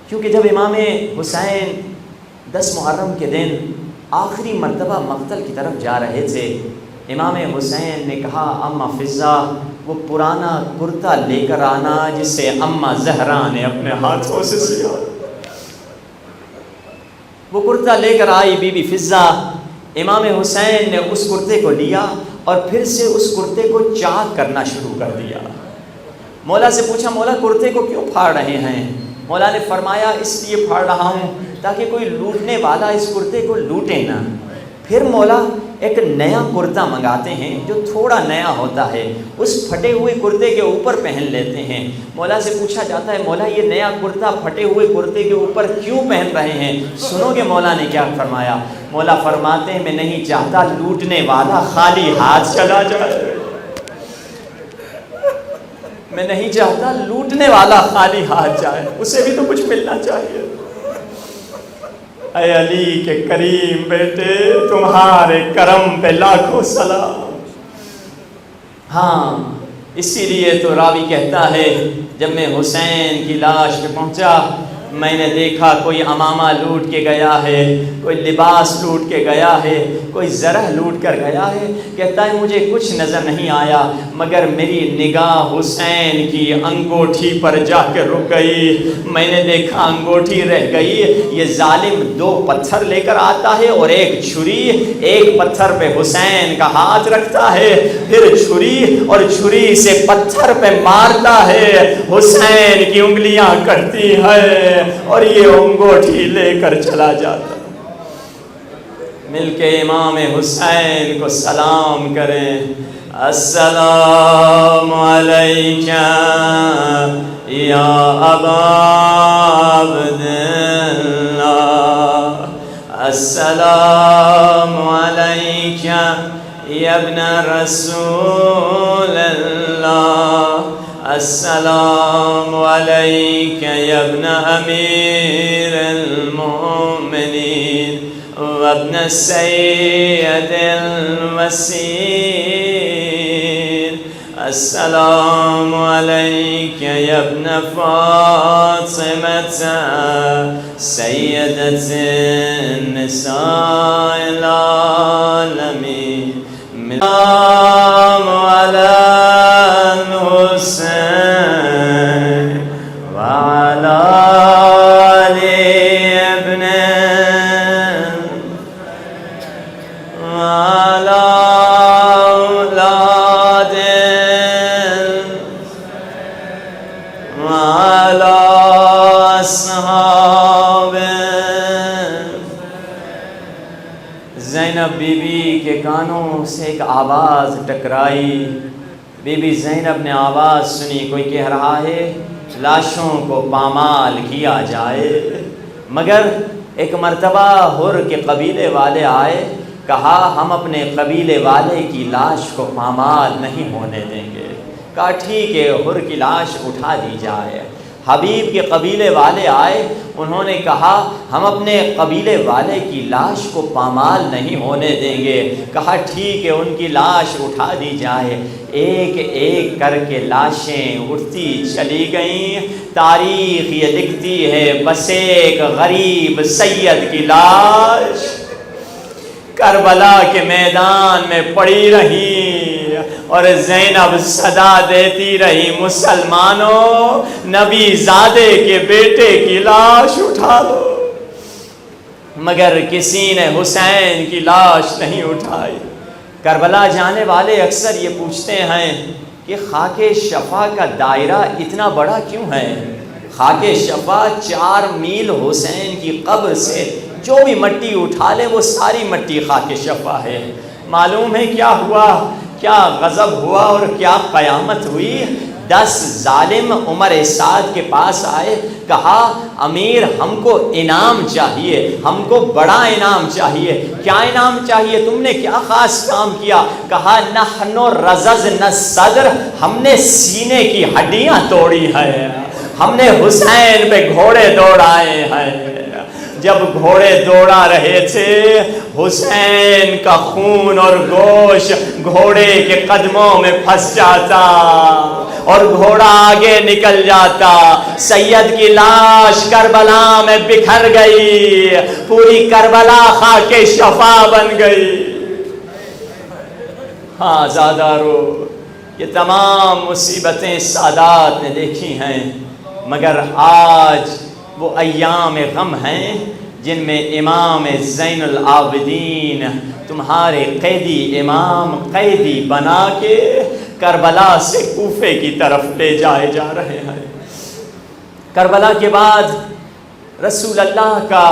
کیونکہ جب امام حسین 10 محرم کے دن آخری مرتبہ مقتل کی طرف جا رہے تھے، امام حسین نے کہا اما فضا وہ پرانا کرتا لے کر آنا جسے اما زہرا نے اپنے ہاتھوں سے سیا۔ وہ کرتا لے کر آئی بی بی فضا، امام حسین نے اس کرتے کو لیا اور پھر سے اس کرتے کو چاک کرنا شروع کر دیا۔ مولا سے پوچھا مولا کرتے کو کیوں پھاڑ رہے ہیں؟ مولا نے فرمایا اس لیے پھاڑ رہا ہوں تاکہ کوئی لوٹنے والا اس کرتے کو لوٹے نہ۔ پھر مولا ایک نیا کرتا منگاتے ہیں جو تھوڑا نیا ہوتا ہے، اس پھٹے ہوئے کرتے کے اوپر پہن لیتے ہیں۔ مولا سے پوچھا جاتا ہے مولا یہ نیا کرتا پھٹے ہوئے کرتے کے اوپر کیوں پہن رہے ہیں؟ سنو گے مولا نے کیا فرمایا؟ مولا فرماتے ہیں میں نہیں چاہتا لوٹنے والا خالی ہاتھ چلا جائے، میں نہیں چاہتا لوٹنے والا خالی ہاتھ جائے، اسے بھی تو کچھ ملنا چاہیے۔ اے علی کے کریم بیٹے تمہارے کرم پہ لاکھوں سلام۔ ہاں اسی لیے تو راوی کہتا ہے جب میں حسین کی لاش پہ پہنچا میں نے دیکھا کوئی عمامہ لوٹ کے گیا ہے، کوئی لباس لوٹ کے گیا ہے، کوئی زرہ لوٹ کر گیا ہے۔ کہتا ہے مجھے کچھ نظر نہیں آیا مگر میری نگاہ حسین کی انگوٹھی پر جا کے رک گئی۔ میں نے دیکھا انگوٹھی رہ گئی۔ یہ ظالم 2 پتھر لے کر آتا ہے اور ایک چھری، ایک پتھر پہ حسین کا ہاتھ رکھتا ہے، پھر چھری اور چھری سے پتھر پہ مارتا ہے، حسین کی انگلیاں کٹتی ہے اور یہ انگوٹھی لے کر چلا جاتا۔ مل کے امام حسین کو سلام کریں، السلام علیکہ یا ابا عبداللہ، السلام علیکہ یا ابن رسول اللہ، السلام علیکہ یا ابن امیر المؤمنین وابن سید الوسیر، السلام علیک یا ابن فاطمة سیدۃ النساء العالمین، السلام علی الحسین وعلی آل ابن وعلی اولاد وعلی اصحاب۔ زینب بی بی کے کانوں سے ایک آواز ٹکرائی۔ بی بی زینب نے آواز سنی، کوئی کہہ رہا ہے لاشوں کو پامال کیا جائے، مگر ایک مرتبہ حر کے قبیلے والے آئے، کہا ہم اپنے قبیلے والے کی لاش کو پامال نہیں ہونے دیں گے۔ کہا ٹھیک ہے، حر کی لاش اٹھا دی جائے۔ حبیب کے قبیلے والے آئے، انہوں نے کہا ہم اپنے قبیلے والے کی لاش کو پامال نہیں ہونے دیں گے۔ کہا ٹھیک ہے، ان کی لاش اٹھا دی جائے۔ ایک ایک کر کے لاشیں اٹھتی چلی گئیں۔ تاریخ یہ لکھتی ہے بس ایک غریب سید کی لاش کربلا کے میدان میں پڑی رہی اور زینب صدا دیتی رہی، مسلمانوں نبی زادے کے بیٹے کی لاش اٹھا لو، مگر کسی نے حسین کی لاش نہیں اٹھائی۔ کربلا جانے والے اکثر یہ پوچھتے ہیں کہ خاک شفا کا دائرہ اتنا بڑا کیوں ہے؟ خاک شفا 4 میل حسین کی قبر سے جو بھی مٹی اٹھا لے وہ ساری مٹی خاک شفا ہے۔ معلوم ہے کیا ہوا، کیا غضب ہوا اور کیا قیامت ہوئی۔ 10 ظالم عمر سعد کے پاس آئے، کہا امیر ہم کو انعام چاہیے، ہم کو بڑا انعام چاہیے۔ کیا انعام چاہیے؟ تم نے کیا خاص کام کیا؟ کہا نحن رززنا الصدر، ہم نے سینے کی ہڈیاں توڑی ہیں، ہم نے حسین پہ گھوڑے دوڑائے ہیں۔ جب گھوڑے دوڑا رہے تھے، حسین کا خون اور گوشت گھوڑے کے قدموں میں پھنس جاتا اور گھوڑا آگے نکل جاتا۔ سید کی لاش کربلا میں بکھر گئی، پوری کربلا خاک شفا بن گئی۔ ہاں زادارو، یہ تمام مصیبتیں سادات نے دیکھی ہیں، مگر آج وہ ایام غم ہیں جن میں امام زین العابدین تمہارے قیدی امام قیدی بنا کے کربلا سے کوفے کی طرف لے جائے جا رہے ہیں۔ کربلا کے بعد رسول اللہ کا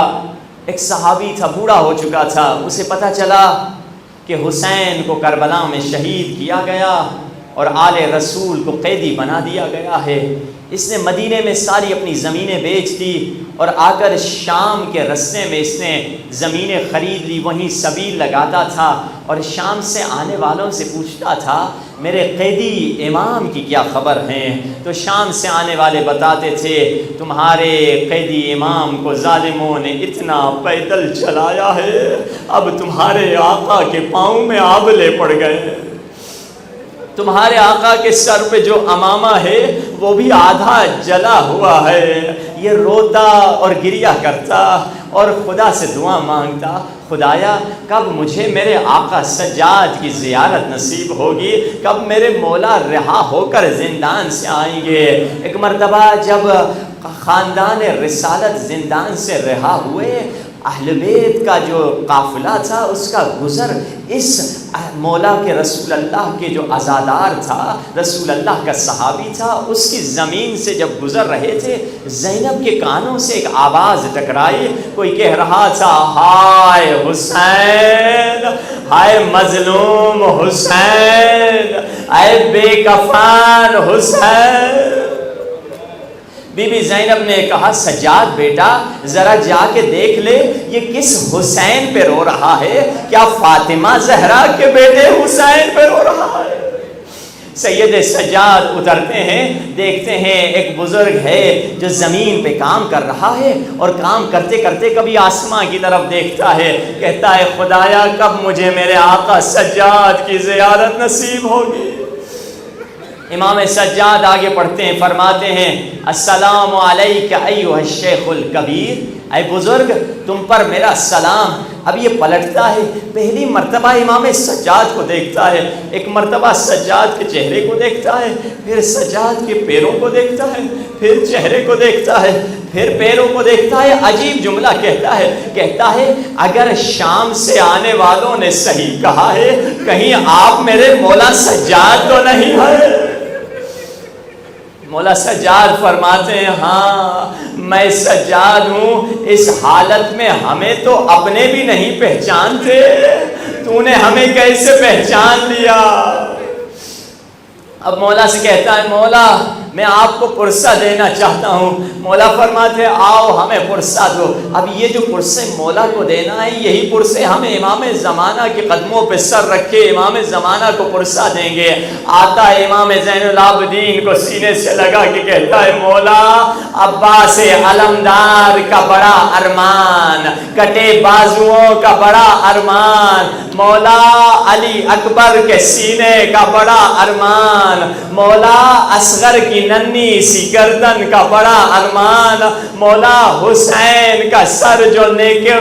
ایک صحابی تھا، بوڑھا ہو چکا تھا، اسے پتہ چلا کہ حسین کو کربلا میں شہید کیا گیا اور آل رسول کو قیدی بنا دیا گیا ہے۔ اس نے مدینے میں ساری اپنی زمینیں بیچ دی اور آ کر شام کے رستے میں اس نے زمینیں خرید لی، وہیں سبیل لگاتا تھا اور شام سے آنے والوں سے پوچھتا تھا میرے قیدی امام کی کیا خبر ہیں؟ تو شام سے آنے والے بتاتے تھے تمہارے قیدی امام کو ظالموں نے اتنا پیدل چلایا ہے، اب تمہارے آقا کے پاؤں میں آبلے پڑ گئے، تمہارے آقا کے سر پہ جو امامہ ہے وہ بھی آدھا جلا ہوا ہے۔ یہ روتا اور گریا کرتا اور خدا سے دعا مانگتا، خدایا کب مجھے میرے آقا سجاد کی زیارت نصیب ہوگی، کب میرے مولا رہا ہو کر زندان سے آئیں گے۔ ایک مرتبہ جب خاندان رسالت زندان سے رہا ہوئے، اہل بیت کا جو قافلہ تھا اس کا گزر اس مولا کے رسول اللہ کے جو عزادار تھا، رسول اللہ کا صحابی تھا، اس کی زمین سے جب گزر رہے تھے، زینب کے کانوں سے ایک آواز ٹکرائی، کوئی کہہ رہا تھا ہائے حسین، ہائے مظلوم حسین، اے بے کفن حسین۔ بی بی زینب نے کہا سجاد بیٹا ذرا جا کے دیکھ لے یہ کس حسین پہ رو رہا ہے، کیا فاطمہ زہرا کے بیٹے حسین پہ رو رہا ہے؟ سید سجاد اترتے ہیں، دیکھتے ہیں ایک بزرگ ہے جو زمین پہ کام کر رہا ہے اور کام کرتے کرتے کبھی آسمان کی طرف دیکھتا ہے، کہتا ہے خدایا کب مجھے میرے آقا سجاد کی زیارت نصیب ہوگی۔ امام سجاد آگے پڑھتے ہیں، فرماتے ہیں السلام علیک ایھا الشیخ الکبیر، اے بزرگ تم پر میرا سلام۔ اب یہ پلٹتا ہے، پہلی مرتبہ امام سجاد کو دیکھتا ہے، ایک مرتبہ سجاد کے چہرے کو دیکھتا ہے، پھر سجاد کے پیروں کو دیکھتا ہے، پھر چہرے کو دیکھتا ہے، پھر پیروں کو دیکھتا ہے، عجیب جملہ کہتا ہے اگر شام سے آنے والوں نے صحیح کہا ہے، کہیں آپ میرے مولا سجاد تو نہیں ہے؟ مولا سجاد فرماتے ہیں ہاں میں سجاد ہوں، اس حالت میں ہمیں تو اپنے بھی نہیں پہچانتے، تو نے ہمیں کیسے پہچان لیا؟ اب مولا سے کہتا ہے مولا میں آپ کو پرسہ دینا چاہتا ہوں۔ مولا فرماتے ہیں آؤ ہمیں پرسہ دو۔ اب یہ جو پرسے مولا کو دینا ہے، یہی پرسے ہمیں امام زمانہ کے قدموں پہ سر رکھے امام زمانہ کو پرسہ دیں گے۔ آتا ہے امام زین العابدین کو سینے سے لگا کے کہتا ہے مولا عباس علمدار کا بڑا ارمان، کٹے بازوؤں کا بڑا ارمان، مولا علی اکبر کے سینے کا بڑا ارمان، مولا اصغر کی ننھی سی گردن کا بڑا ارمان، مولا حسین کا سر جو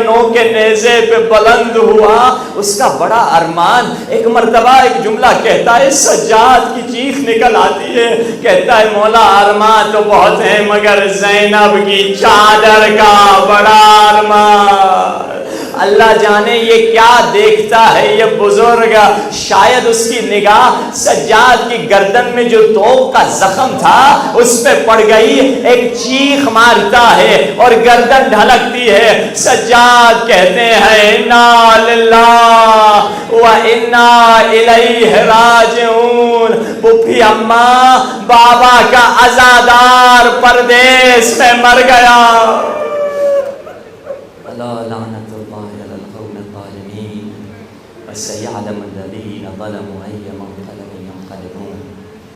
نو کے نیزے پہ بلند ہوا اس کا بڑا ارمان۔ ایک مرتبہ ایک جملہ کہتا ہے، سجاد کی چیخ نکل آتی ہے، کہتا ہے مولا ارمان تو بہت ہیں مگر زینب کی چادر کا بڑا ارمان۔ اللہ جانے یہ کیا دیکھتا ہے یہ بزرگ، شاید اس کی نگاہ سجاد کی گردن میں جو توپ کا زخم تھا اس پہ پڑ گئی، ایک چیخ مارتا ہے اور گردن ڈھلکتی ہے۔ سجاد کہتے ہیں انا للہ و انا الیہ راجعون۔ پھوپھی اماں بابا کا عزادار پردیس میں مر گیا۔ اللہ لعنت اللہ علی القوم الظالمین وسیعلم